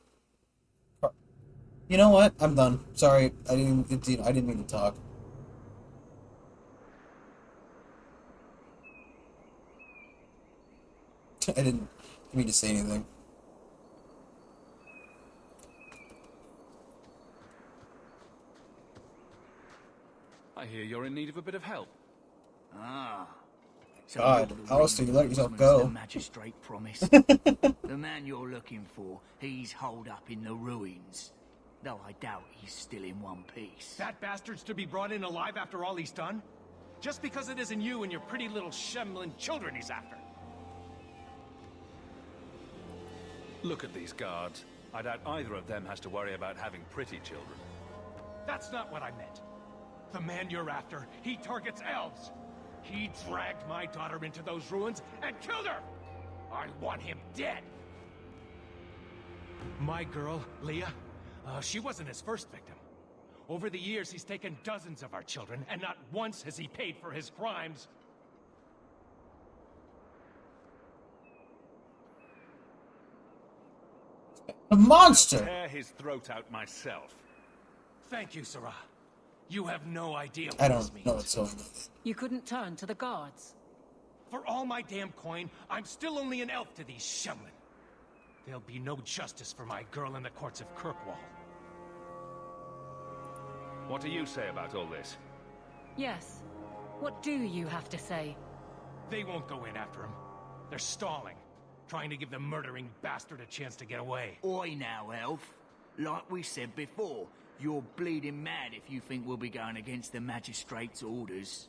You know what? I'm done. Sorry, I didn't mean to talk. I didn't mean to say anything. I hear you're in need of a bit of help. Ah. So God, Alistair, you let yourself go. The magistrate promised. The man you're looking for, he's holed up in the ruins. Though I doubt he's still in one piece. That bastard's to be brought in alive after all he's done? Just because it isn't you and your pretty little Shemlin children he's after. Look at these guards. I doubt either of them has to worry about having pretty children. That's not what I meant. The man you're after, he targets elves. He dragged my daughter into those ruins and killed her! I want him dead! My girl, Leah, she wasn't his first victim. Over the years, he's taken dozens of our children, and not once has he paid for his crimes. A monster! I'll tear his throat out myself. Thank you, Sarah. You have no idea what I this don't means. know what's going on. You couldn't turn to the guards. For all my damn coin, I'm still only an elf to these Shemlin. There'll be no justice for my girl in the courts of Kirkwall. What do you say about all this? Yes. What do you have to say? They won't go in after him. They're stalling, trying to give the murdering bastard a chance to get away. Oi now, elf. Like we said before, you're bleeding mad if you think we'll be going against the magistrate's orders.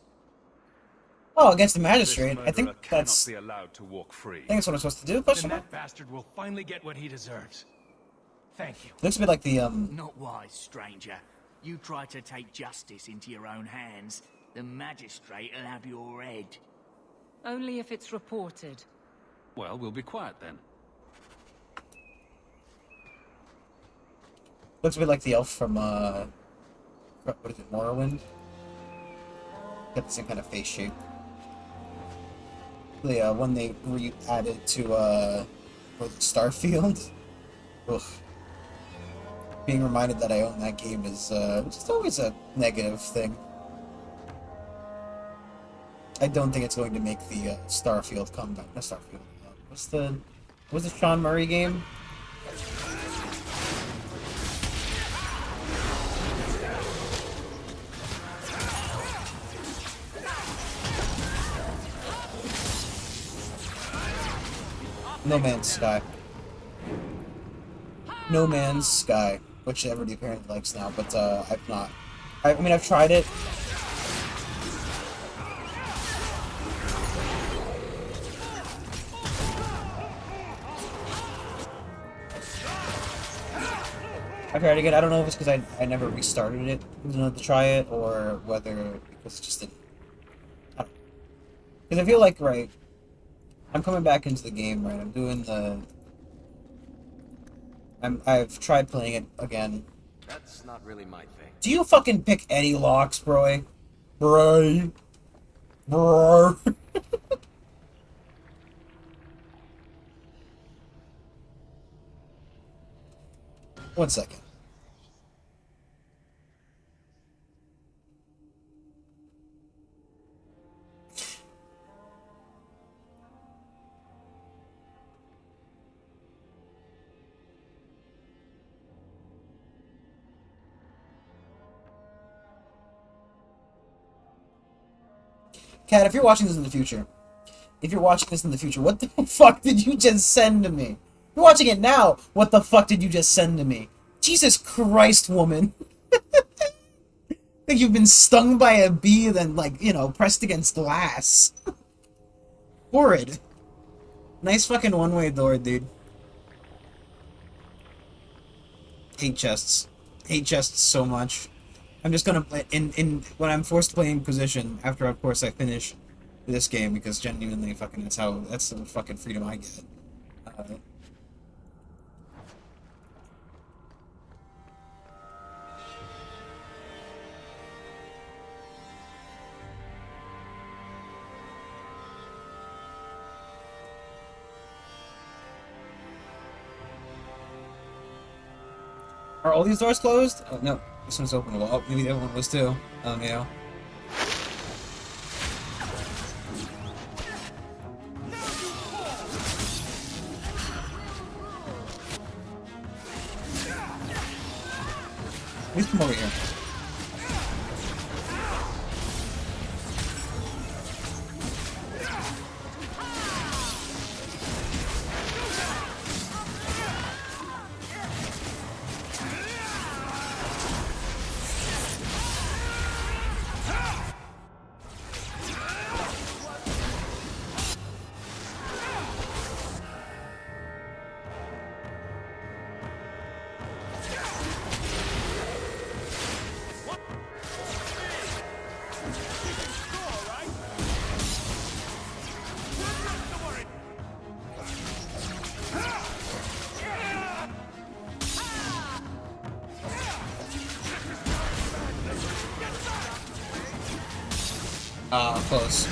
Oh, against the magistrate? I think that's... be allowed to walk free. I think that's what I'm supposed to do, Then question mark? that bastard will finally get what he deserves. Thank you. Looks a bit like the, Not wise, stranger. You try to take justice into your own hands, the magistrate will have your head. Only if it's reported. Well, we'll be quiet then. Looks a bit like the elf from, what is it, Morrowind? Got the same kind of face shape. The, one they re-added to, Starfield. Ugh. Being reminded that I own that game is, just always a negative thing. I don't think it's going to make the, Starfield comeback. Not Starfield. What's the Sean Murray game? No Man's Sky. No Man's Sky, which everybody apparently likes now, but I've not. I mean, I've tried it. I've tried it again. I don't know if it's because I never restarted it to try it, or whether because it just didn't. I don't know. Because I feel like, right, I'm coming back into the game, right? I'm doing the... I've tried playing it again. That's not really my thing. Do you fucking pick Eddie Locks, bro? Bro. Bro. One second. Kat, if you're watching this in the future, what the fuck did you just send to me? You're watching it now. What the fuck did you just send to me? Jesus Christ, woman. Think you've been stung by a bee, then, like, you know, pressed against glass. Horrid. Nice fucking one-way door, dude. Hate chests. Hate chests so much. I'm just gonna play when I'm forced to play Inquisition after, of course, I finish this game, because genuinely, fucking, that's the fucking freedom I get. Are all these doors closed? Oh, no. This one's open. Well, oh, maybe the other one was too. Yeah. Please come over here. Close.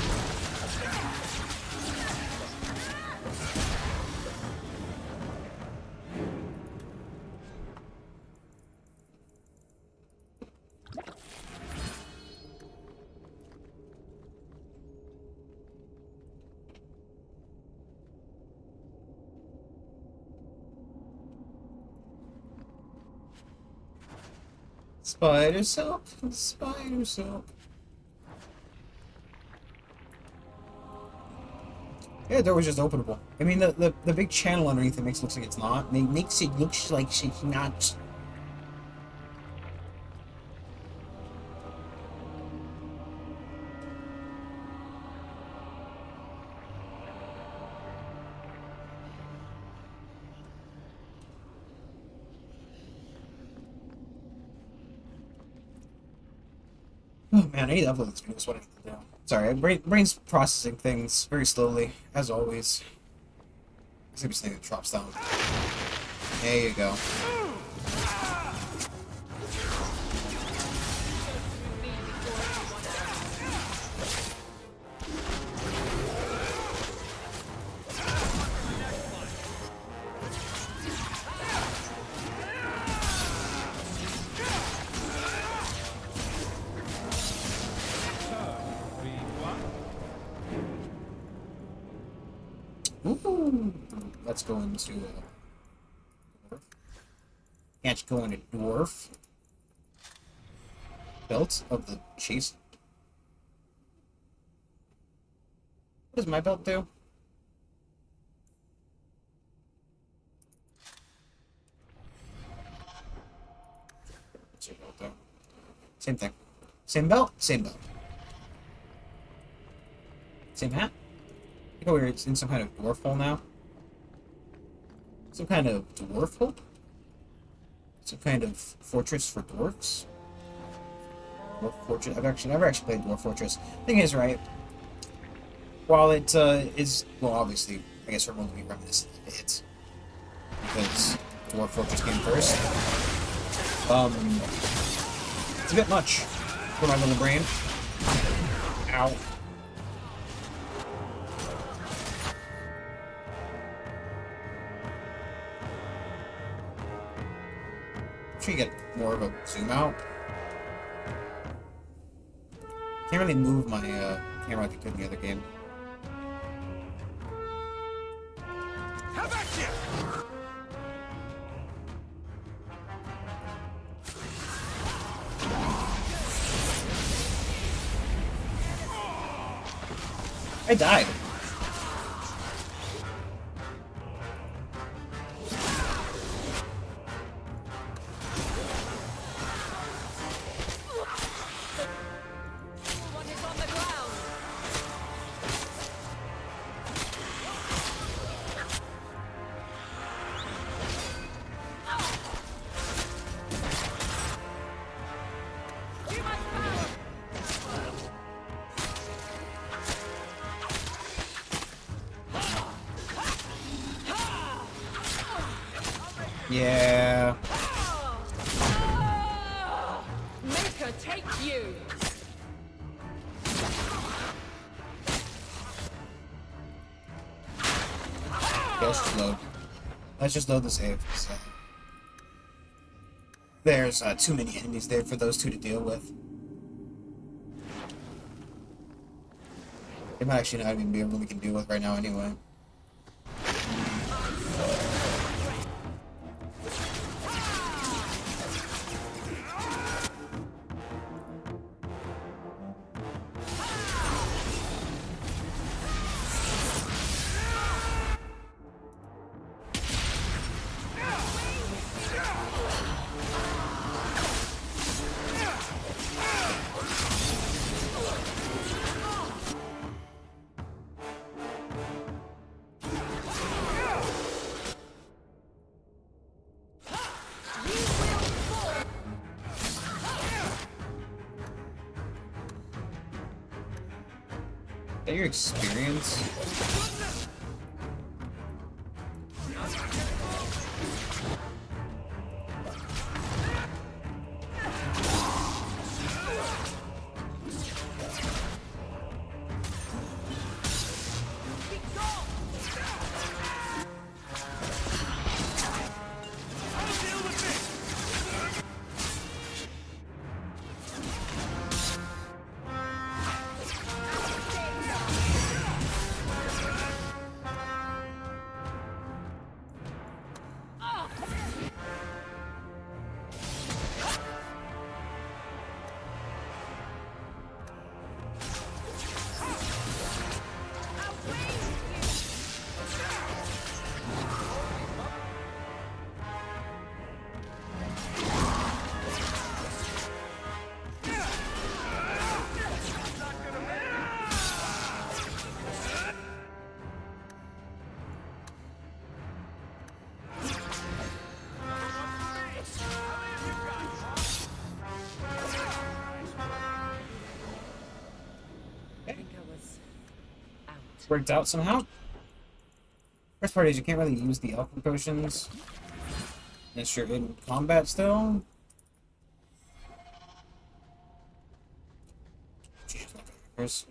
Spider soap, spider soap. Yeah, the door was just openable. I mean, the big channel underneath it makes it look like it's not. It makes it look like she's not. Oh man, I need to upload this video. That's what I need to do. Sorry, brain's processing things very slowly, as always. Let's see if this thing drops down. There you go. Ooh, let's go into dwarf. Can't go into dwarf. Belt of the chase. What does my belt do? What's your belt do? Same thing. Same belt, same belt. Same hat? Oh, we're in some kind of dwarf hole now. Some kind of dwarf hole? Some kind of fortress for dwarfs? Dwarf Fortress? I've never actually played Dwarf Fortress. Thing is, right, while it is, well, obviously, I guess everyone will be reminiscent of it, because Dwarf Fortress came first. It's a bit much for my little brain. Ow. You get more of a zoom out. Can't really move my camera like I could in the other game. How about you? I died. Yeah. Make her take you. Let's just load. Let's just load the save. So. There's too many enemies there for those two to deal with. They might actually not even be able we can deal with right now anyway. Is that your experience? Worked out somehow. First part is you can't really use the alchemy potions unless you're in combat still. Jeez,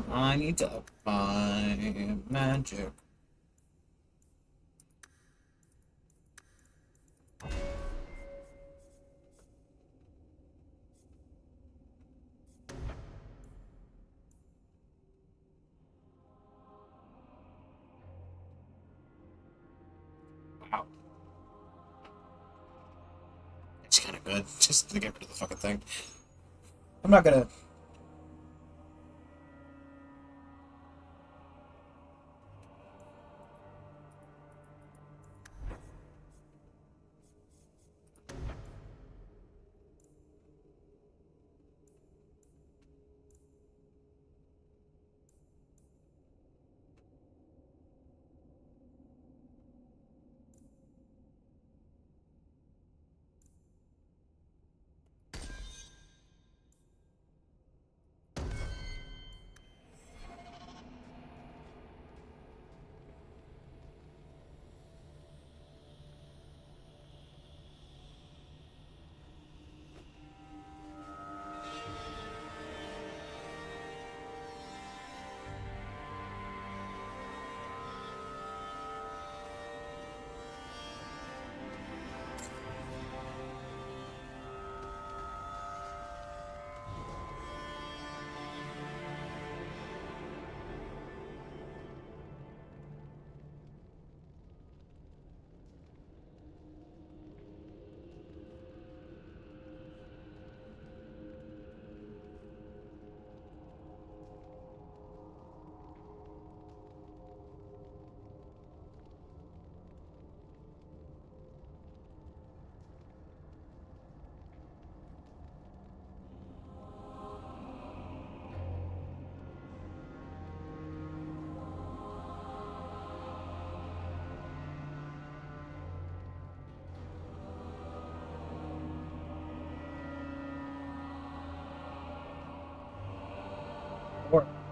I need to up my magic. Wow. It's kind of good, just to get rid of the fucking thing. I'm not gonna...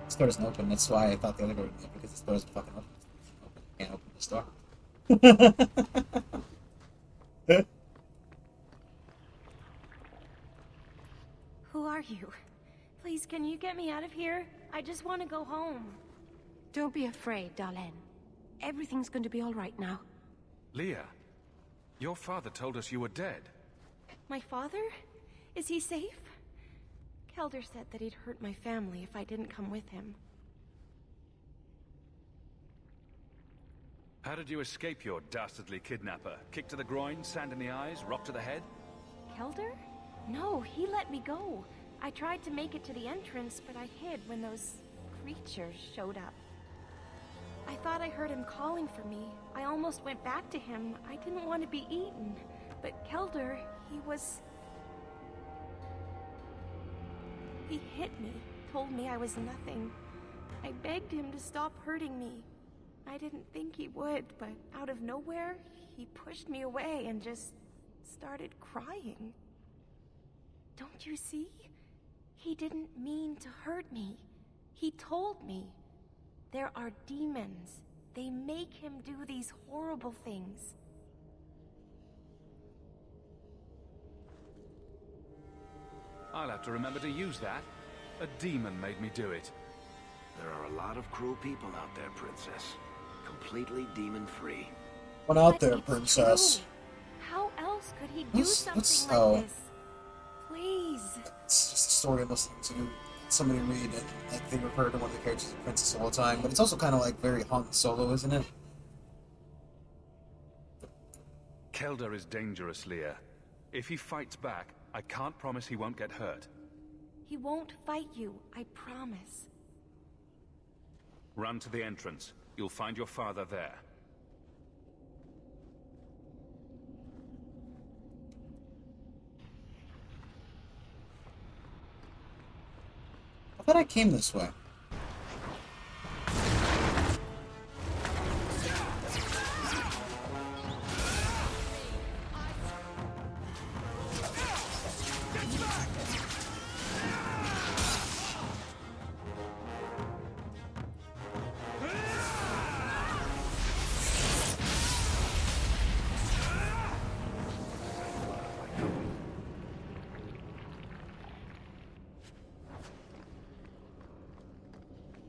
This door doesn't open. That's why I thought the other door didn't open, because this door doesn't fucking open. Can't open this door. Who are you? Please, can you get me out of here? I just want to go home. Don't be afraid, Darlene. Everything's going to be all right now. Leah, your father told us you were dead. My father? Is he safe? Kelder said that he'd hurt my family if I didn't come with him. How did you escape your dastardly kidnapper? Kick to the groin, sand in the eyes, rock to the head? Kelder? No, he let me go. I tried to make it to the entrance, but I hid when those creatures showed up. I thought I heard him calling for me. I almost went back to him. I didn't want to be eaten. But Kelder, He hit me, told me I was nothing. I begged him to stop hurting me. I didn't think he would, but out of nowhere, he pushed me away and just started crying. Don't you see? He didn't mean to hurt me. He told me. There are demons. They make him do these horrible things. I'll have to remember to use that. A demon made me do it. There are a lot of cruel people out there, Princess. Completely demon-free. What out there, Princess? How else could he do something like this? Please. It's just a story I'm listening to somebody read, and I think refer to one of the characters as Princess all the time, but it's also kind of like very Han Solo, isn't it? Kelder is dangerous, Leah. If he fights back, I can't promise he won't get hurt. He won't fight you, I promise. Run to the entrance. You'll find your father there. I thought I came this way.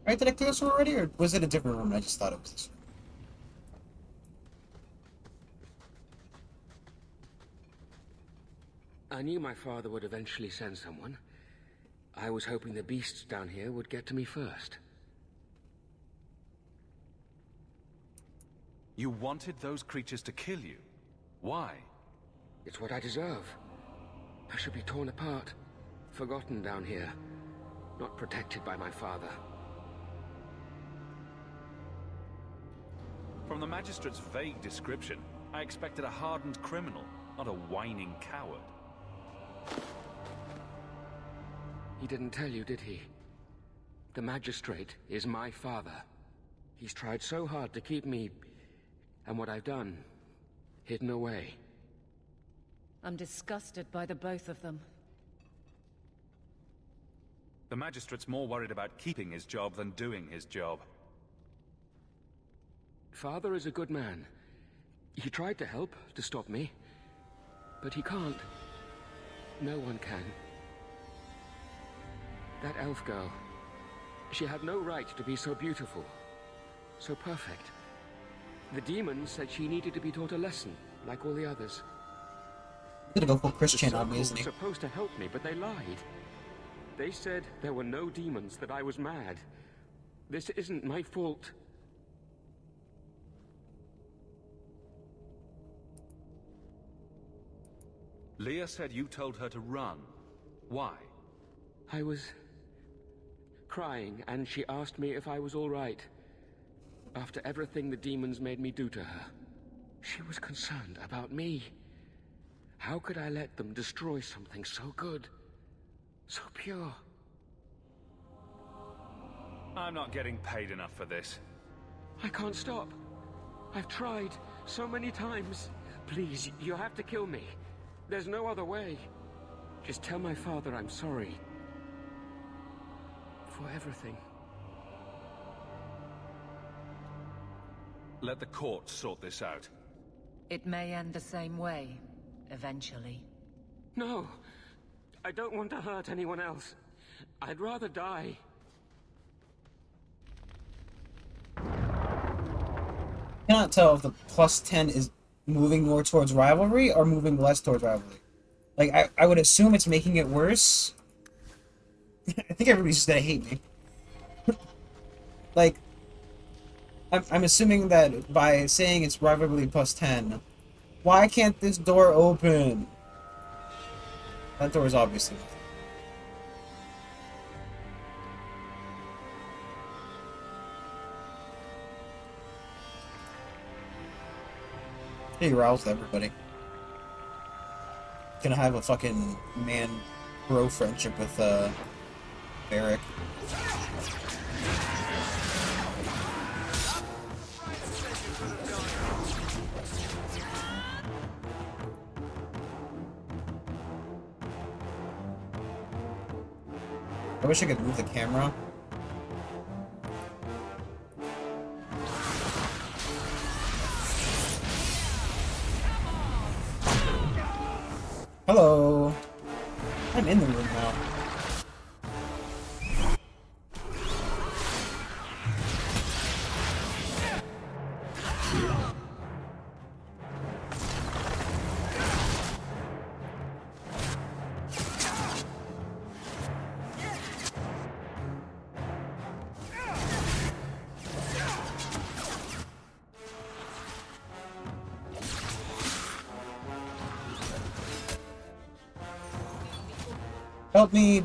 Right, did I clear this one already, or was it a different room? I just thought it was this room. I knew my father would eventually send someone. I was hoping the beasts down here would get to me first. You wanted those creatures to kill you? Why? It's what I deserve. I should be torn apart, forgotten down here, not protected by my father. From the Magistrate's vague description, I expected a hardened criminal, not a whining coward. He didn't tell you, did he? The Magistrate is my father. He's tried so hard to keep me, and what I've done, hidden away. I'm disgusted by the both of them. The Magistrate's more worried about keeping his job than doing his job. Father is a good man. He tried to help, to stop me. But he can't. No one can. That elf girl, she had no right to be so beautiful, so perfect. The demons said she needed to be taught a lesson, like all the others. He's gonna go full Christian on me, isn't he? They were supposed to help me, but they lied. They said there were no demons, that I was mad. This isn't my fault. Leah said you told her to run. Why? I was crying, and she asked me if I was all right. After everything the demons made me do to her, she was concerned about me. How could I let them destroy something so good, so pure? I'm not getting paid enough for this. I can't stop. I've tried so many times. Please, you have to kill me. There's no other way. Just tell my father I'm sorry. For everything. Let the court sort this out. It may end the same way, eventually. No. I don't want to hurt anyone else. I'd rather die. I cannot tell if the +10 is moving more towards rivalry or moving less towards rivalry. Like, I would assume it's making it worse. I think everybody's just gonna hate me. Like, I'm assuming that by saying it's rivalry +10, why can't this door open? That door is obviously not. He roused everybody. Gonna have a fucking man-bro friendship with, Eric. I wish I could move the camera. Hello. I'm in the room now. Help me!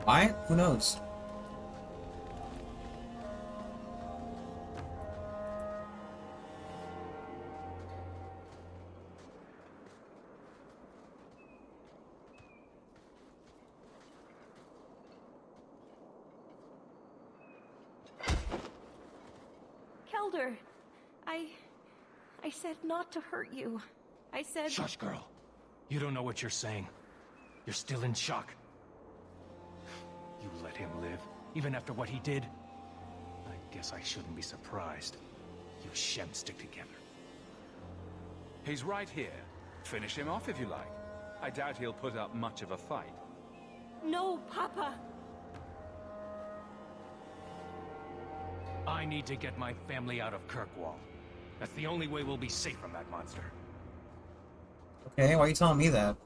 Why? Who knows? Kelder, I said not to hurt you. I said... Shush, girl. You don't know what you're saying. You're still in shock. You let him live, even after what he did? I guess I shouldn't be surprised. You Shem stick together. He's right here. Finish him off if you like. I doubt he'll put up much of a fight. No, Papa! I need to get my family out of Kirkwall. That's the only way we'll be safe from that monster. Okay, why are you telling me that?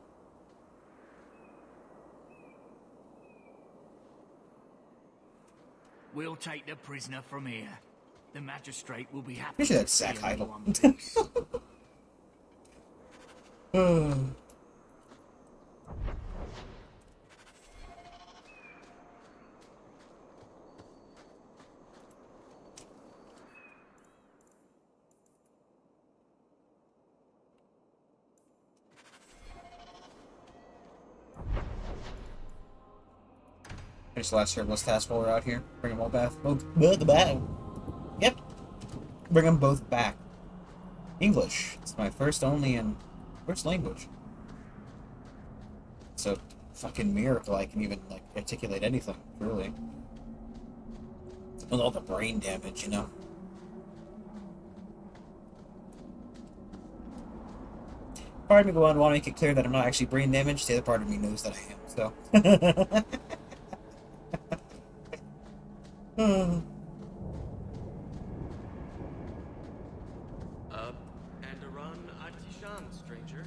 We'll take the prisoner from here. The magistrate will be happy. Usually that's Zack Heidel. Finish the last shirtless task while we're out here. Bring them all back. Both back. Yep. Bring them both back. English. It's my first only and first language. It's a fucking miracle I can even like articulate anything, really. With all the brain damage, you know. Part of me want to make it clear that I'm not actually brain damaged. The other part of me knows that I am, so. And a run Atishan, stranger.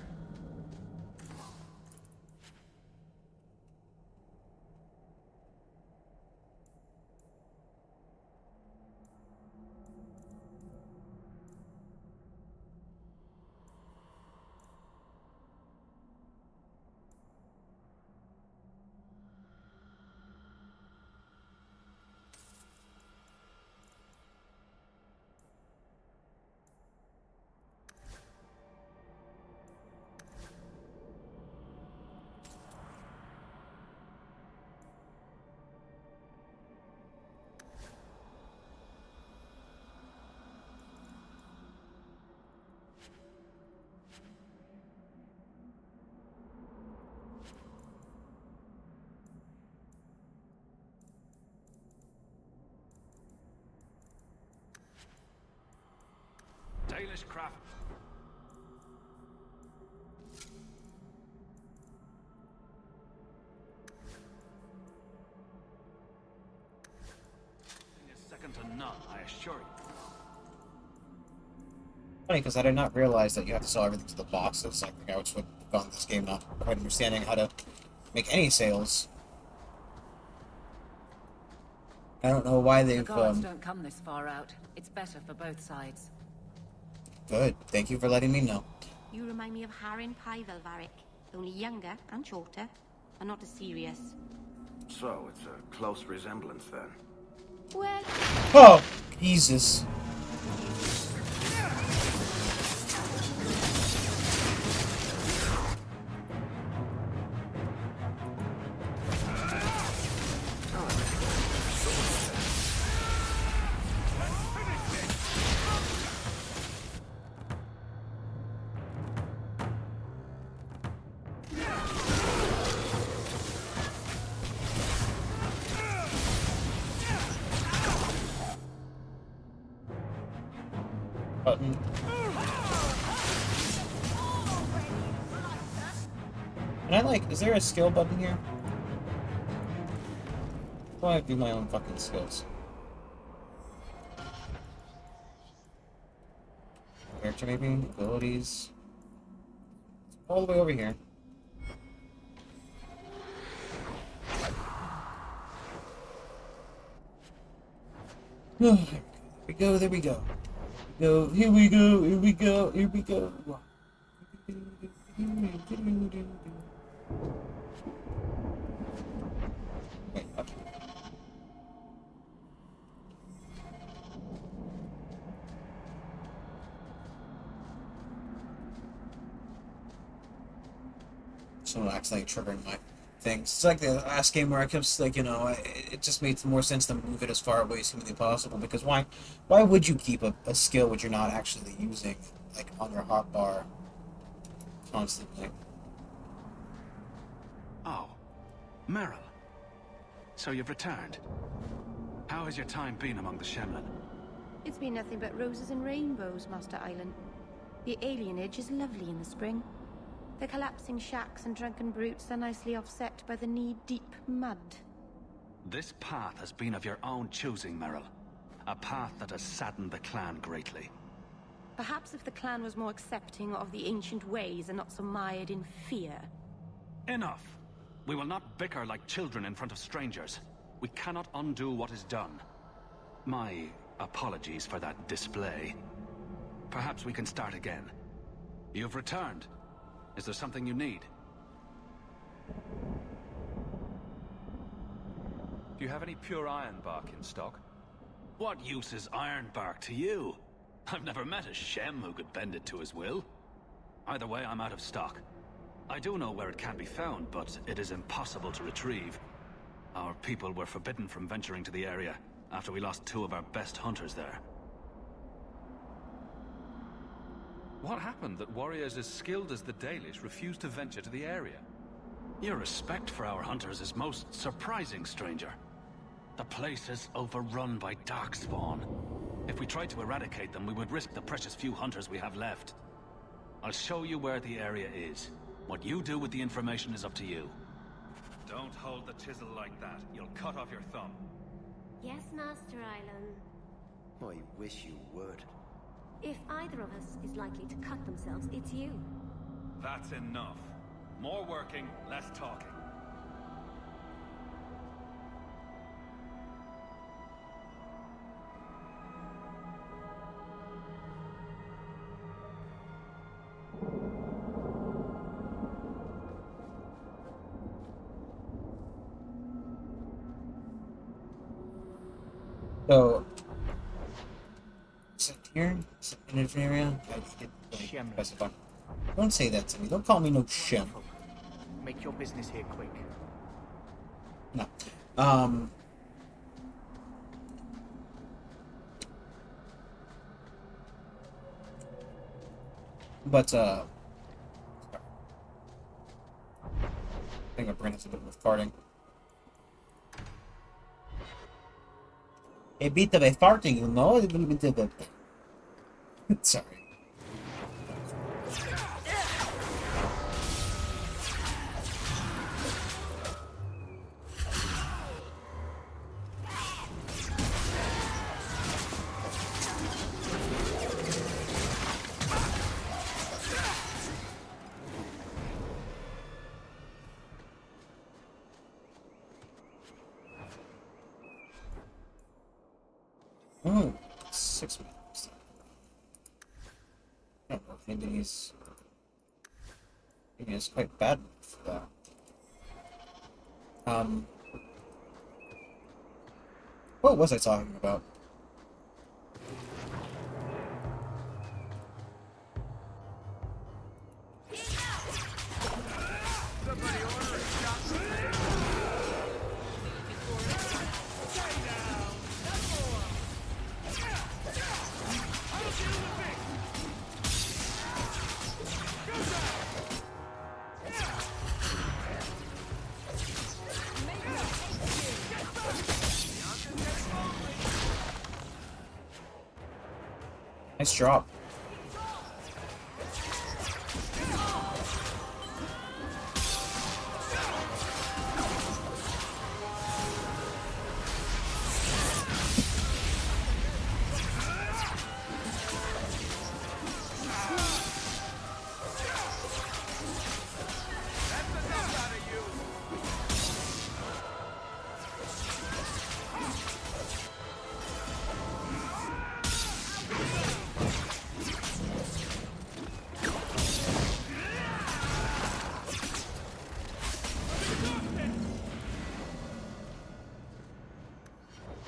Dalish craft. Is second to none, I assure you. Funny, because I did not realize that you have to sell everything to the bosses. I think I would have gone this game not quite understanding how to make any sales. I don't know why they've. The guards don't come this far out. It's better for both sides. Good. Thank you for letting me know. You remind me of Harin Pyvelvarik, only younger and shorter, and not as serious. So, it's a close resemblance then. Well... Oh, Jesus. Button. Can I, like, is there a skill button here? How do I do my own fucking skills? Character maybe? Abilities? All the way over here. There we go, there we go. Here we go, here we go, here we go. Wait, up. Someone accidentally triggering my things. It's like the last game where I kept, like, you know, it just made more sense to move it as far away as humanly possible, because why would you keep a skill which you're not actually using, like, on your hotbar constantly? Oh, Merrill. So you've returned. How has your time been among the Shemlin? It's been nothing but roses and rainbows, Master Island. The alienage is lovely in the spring. The collapsing shacks and drunken brutes are nicely offset by the knee-deep mud. This path has been of your own choosing, Merrill. A path that has saddened the clan greatly. Perhaps if the clan was more accepting of the ancient ways and not so mired in fear. Enough! We will not bicker like children in front of strangers. We cannot undo what is done. My apologies for that display. Perhaps we can start again. You've returned. Is there something you need? Do you have any pure iron bark in stock? What use is iron bark to you? I've never met a Shem who could bend it to his will. Either way, I'm out of stock. I do know where it can be found, but it is impossible to retrieve. Our people were forbidden from venturing to the area after we lost 2 of our best hunters there. What happened that warriors as skilled as the Dalish refused to venture to the area? Your respect for our hunters is most surprising, stranger. The place is overrun by Darkspawn. If we tried to eradicate them, we would risk the precious few hunters we have left. I'll show you where the area is. What you do with the information is up to you. Don't hold the chisel like that. You'll cut off your thumb. Yes, Master Island. I wish you would. If either of us is likely to cut themselves, it's you. That's enough. More working, less talking. So, is it here? Is it in an area? Specify. Don't say that to me. Don't call me no shim. Make your business here quick. No. But, I think my brain has a bit of farting. A bit of a farting, you know? A little bit of a... Sorry. Oh, 6 minutes. I don't know if maybe he's quite bad for that. What was I talking about? Nice drop.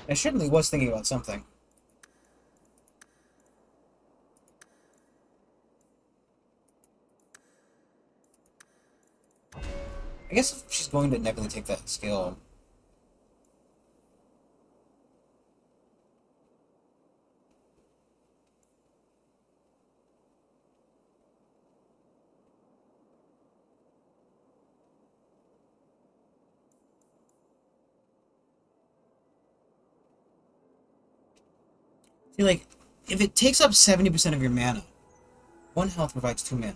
I certainly was thinking about something. I guess if she's going to inevitably take that skill. See, like, if it takes up 70% of your mana, 1 health provides 2 mana.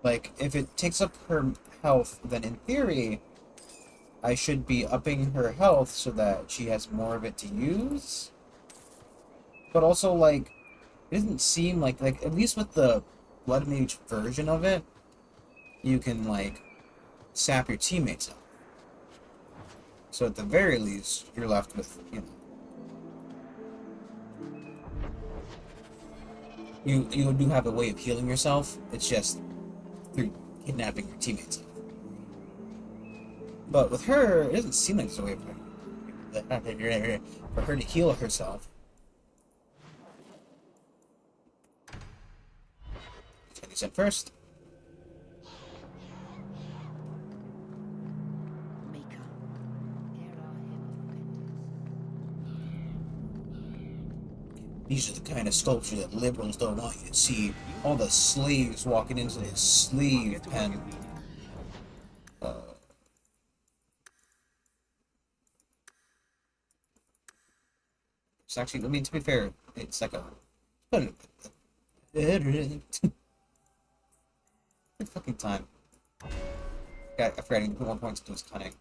Like, if it takes up her health, then in theory, I should be upping her health so that she has more of it to use. But also, like, it doesn't seem like at least with the Blood Mage version of it, you can, like, sap your teammates up. So at the very least, you're left with, you do have a way of healing yourself. It's just through kidnapping your teammates. But with her, it doesn't seem like there's a way for her to heal herself. 100% first. These are the kind of sculpture that liberals don't want you to see. All the slaves walking into this slave pen. It's actually, I mean, to be fair, it's like a... Good fucking time. I forgot, I need to put 1 point to his cunning.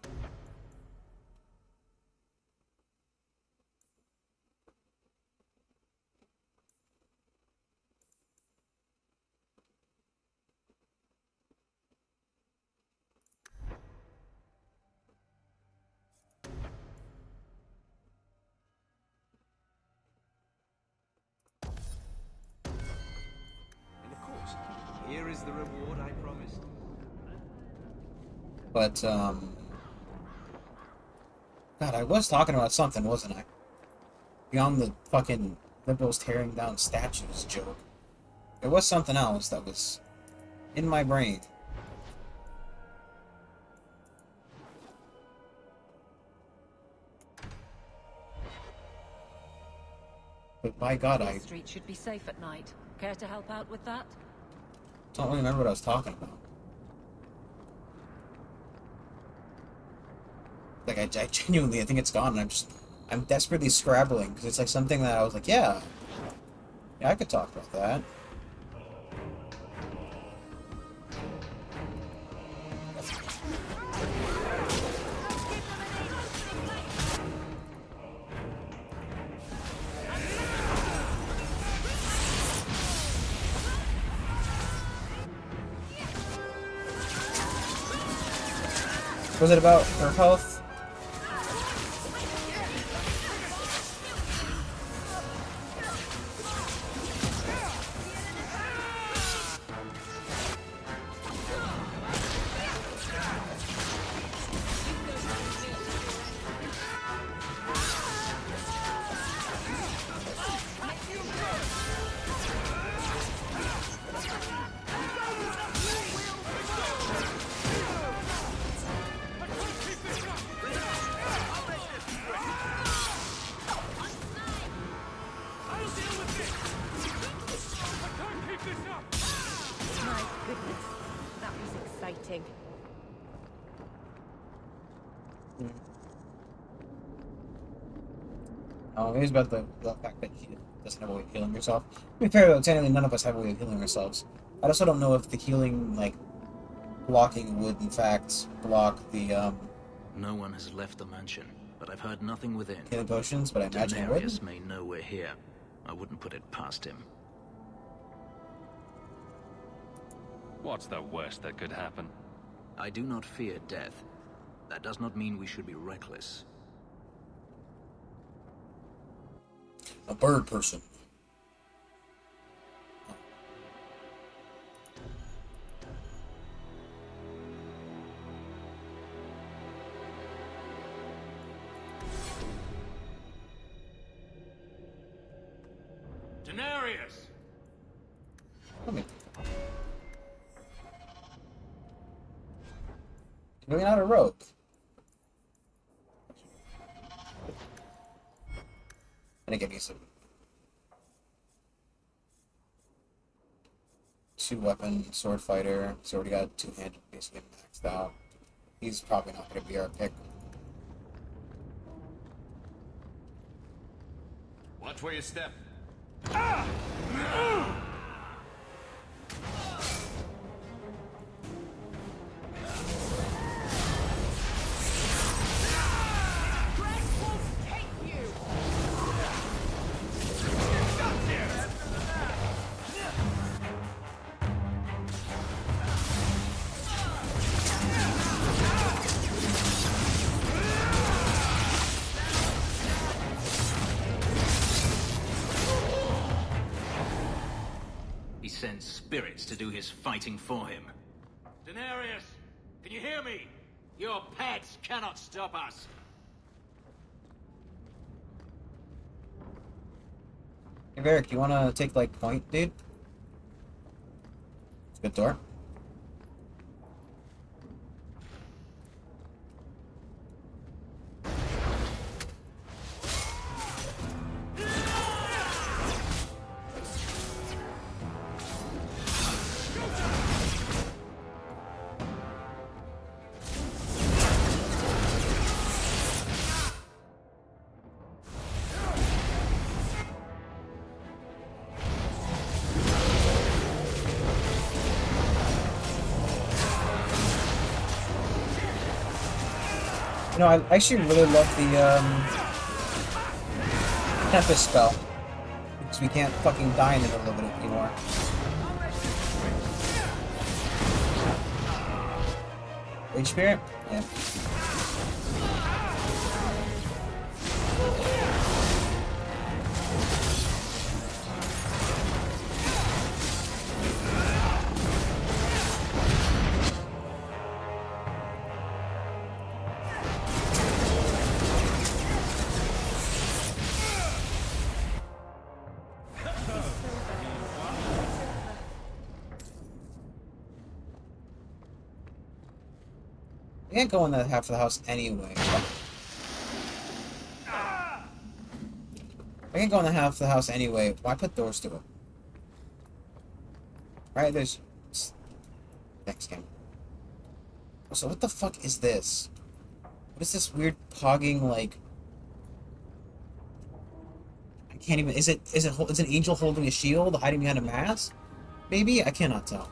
Here is the reward I promised. But, God, I was talking about something, wasn't I? Beyond the fucking liberals tearing down statues joke. There was something else that was in my brain. But by God, The street should be safe at night. Care to help out with that? don't really remember what I was talking about. Like, I genuinely, I think it's gone, and I'm desperately scrabbling, because it's like something that I was like, yeah, I could talk about that. Was it about her health? It was about the fact that he doesn't have a way of healing yourself. To be fair though, technically none of us have a way of healing ourselves. I also don't know if the healing, like, blocking would in fact block the, No one has left the mansion, but I've heard nothing within. healing potions, but I imagine it would. Denarius may know we're here. I wouldn't put it past him. What's the worst that could happen? I do not fear death. That does not mean we should be reckless. A bird person. Denarius! Really not a rope. And again, he's a 2-weapon sword fighter. He's already got 2-handed basically maxed out. He's probably not going to be our pick. Watch where you step. He sends spirits to do his fighting for him. Denarius, can you hear me? Your pets cannot stop us. Hey, Varric, you want to take, like, point, dude? Good door. You know, I actually really love the Tempest spell. Because we can't fucking die in the middle of it anymore. Rage Spirit? Yeah. I can't go in that half of the house anyway. I can't go in the half of the house anyway. Why put doors to it? Right, there's... Thanks, game. So what the fuck is this? What is this weird pogging, like... I can't even... Is an angel holding a shield, hiding behind a mask? Maybe? I cannot tell.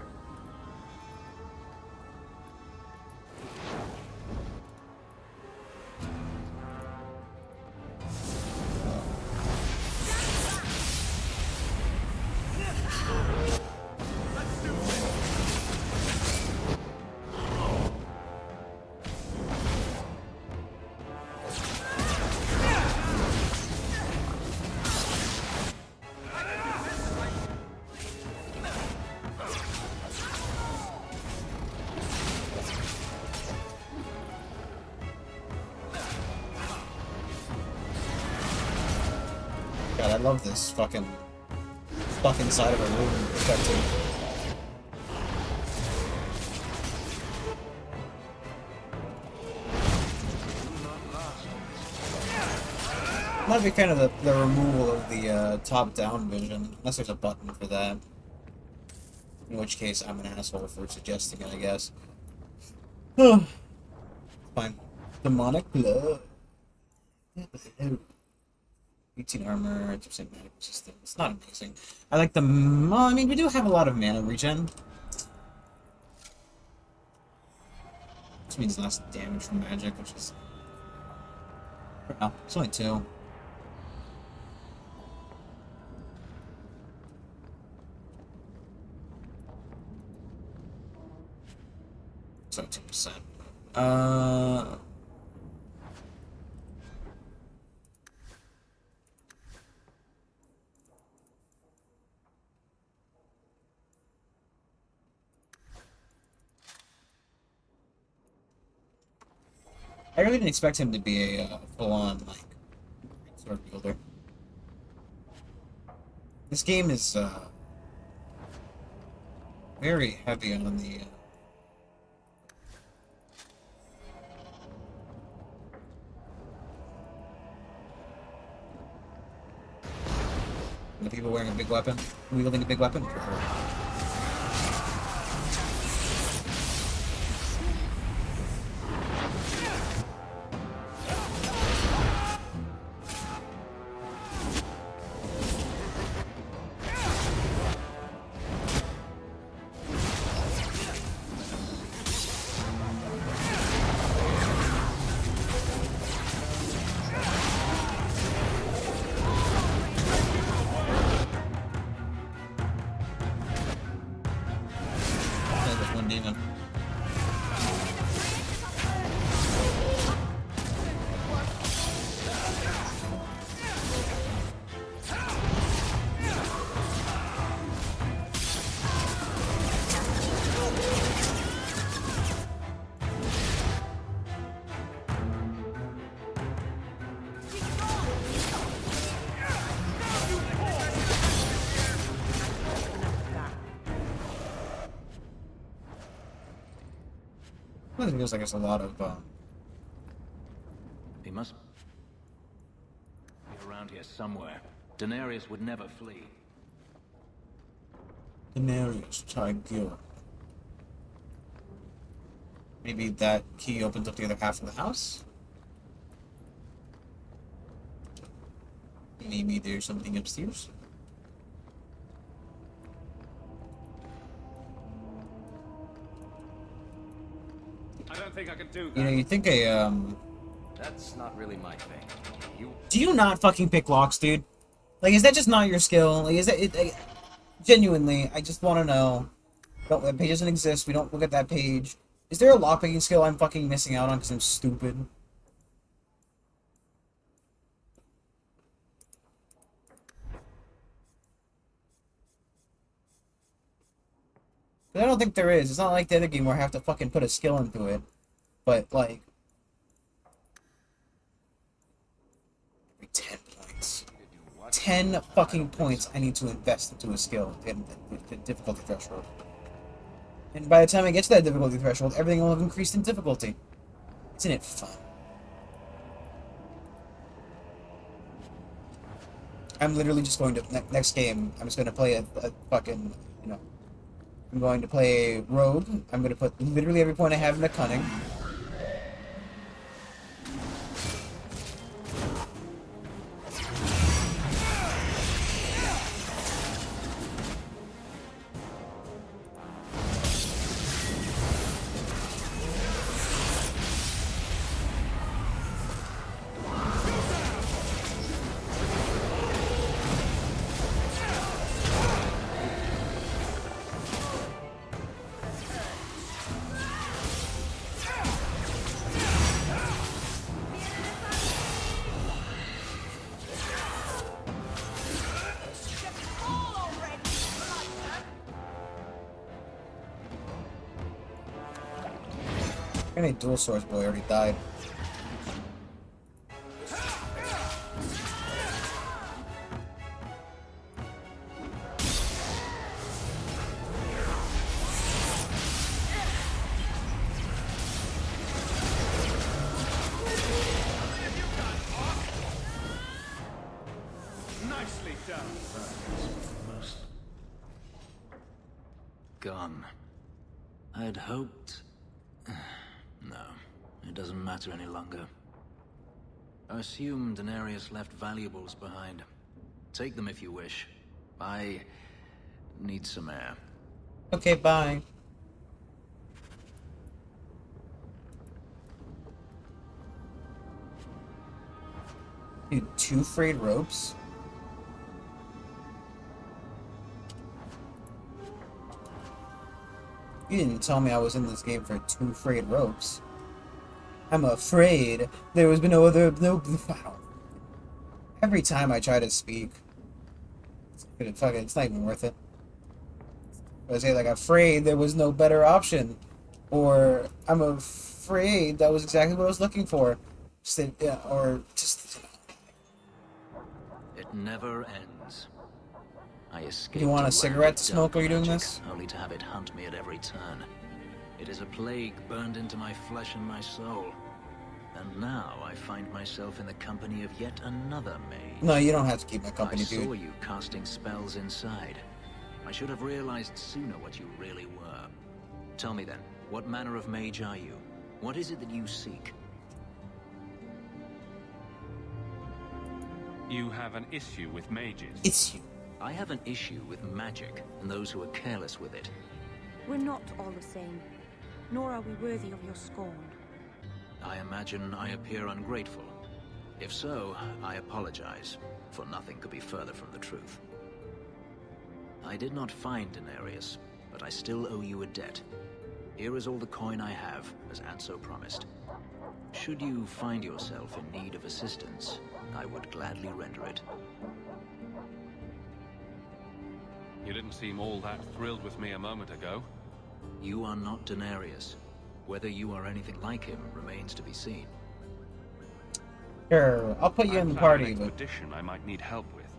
God, I love this fucking stuck inside of a room protecting. I'm not a big fan of the removal of the top-down vision, unless there's a button for that. In which case, I'm an asshole for suggesting it, I guess. Fine. Demonic blood. 18 armor, 2% magic resistance. It's not amazing. I like the... Well, I mean, we do have a lot of mana regen. Which means less damage from magic, which is... Oh, it's only 2. So 2%. I really didn't expect him to be a full-on, like, sword wielder. This game is, very heavy on the, the people wearing a big weapon, wielding a big weapon. It feels like there's a lot of, He must be around here somewhere. Daenerys would never flee. Daenerys Targaryen. Maybe that key opens up the other half of the house? Maybe there's something upstairs? I don't think I can do that. You know, you think That's not really my thing. Do you not fucking pick locks, dude? Like, is that just not your skill? Like, is that genuinely, I just want to know. That page doesn't exist. We don't look at that page. Is there a lockpicking skill I'm fucking missing out on because I'm stupid? But I don't think there is. It's not like the other game where I have to fucking put a skill into it. But, like... 10 points. 10 fucking points I need to invest into a skill in the difficulty threshold. And by the time I get to that difficulty threshold, everything will have increased in difficulty. Isn't it fun? I'm literally just going to... next game, I'm just going to play a fucking... You know... I'm going to play a rogue. I'm going to put literally every point I have into cunning. Any dual swords boy already died. Nicely done. Gone. I'd hoped... No, it doesn't matter any longer. I assume Daenerys left valuables behind. Take them if you wish. I need some air. Okay, bye. Dude, 2 frayed ropes? You didn't tell me I was in this game for 2 frayed ropes. I'm afraid there was no other... Every time I try to speak, it's not even worth it. I say, like, afraid there was no better option. Or, I'm afraid that was exactly what I was looking for. It never ends. I escaped. You want a cigarette to smoke while you're doing this? Only to have it hunt me at every turn. It is a plague burned into my flesh and my soul. And now I find myself in the company of yet another mage. No, you don't have to keep my company, dude. I saw you casting spells inside. I should have realized sooner what you really were. Tell me then, what manner of mage are you? What is it that you seek? You have an issue with mages. Issue. I have an issue with magic and those who are careless with it. We're not all the same, nor are we worthy of your scorn. I imagine I appear ungrateful. If so, I apologize, for nothing could be further from the truth. I did not find Daenerys, but I still owe you a debt. Here is all the coin I have, as Anso promised. Should you find yourself in need of assistance, I would gladly render it. You didn't seem all that thrilled with me a moment ago. You are not Daenerys. Whether you are anything like him remains to be seen. Sure, I'll put you in the party, an but... expedition I might need help with.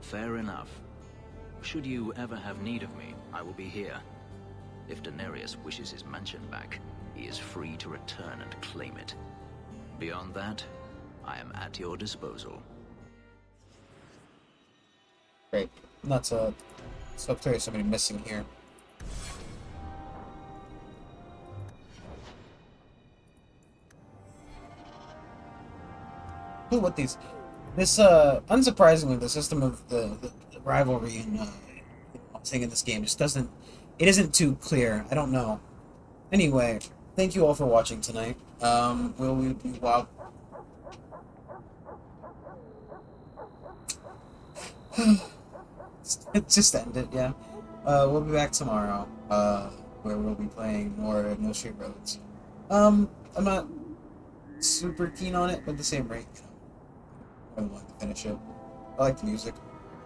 Fair enough. Should you ever have need of me, I will be here. If Daenerys wishes his mansion back, he is free to return and claim it. Beyond that, I am at your disposal. Great. Not so clear somebody missing here. Ooh, what these? This, unsurprisingly, the system of the rivalry and thing in this game just doesn't... It isn't too clear. I don't know. Anyway, thank you all for watching tonight. We'll be... Wow. It just ended, yeah. We'll be back tomorrow, where we'll be playing more No Straight Roads. I'm not super keen on it, but at the same rate, I would like to finish it. I like the music.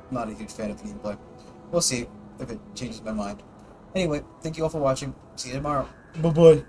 I'm not a huge fan of the gameplay. We'll see if it changes my mind. Anyway, thank you all for watching. See you tomorrow. Bye-bye.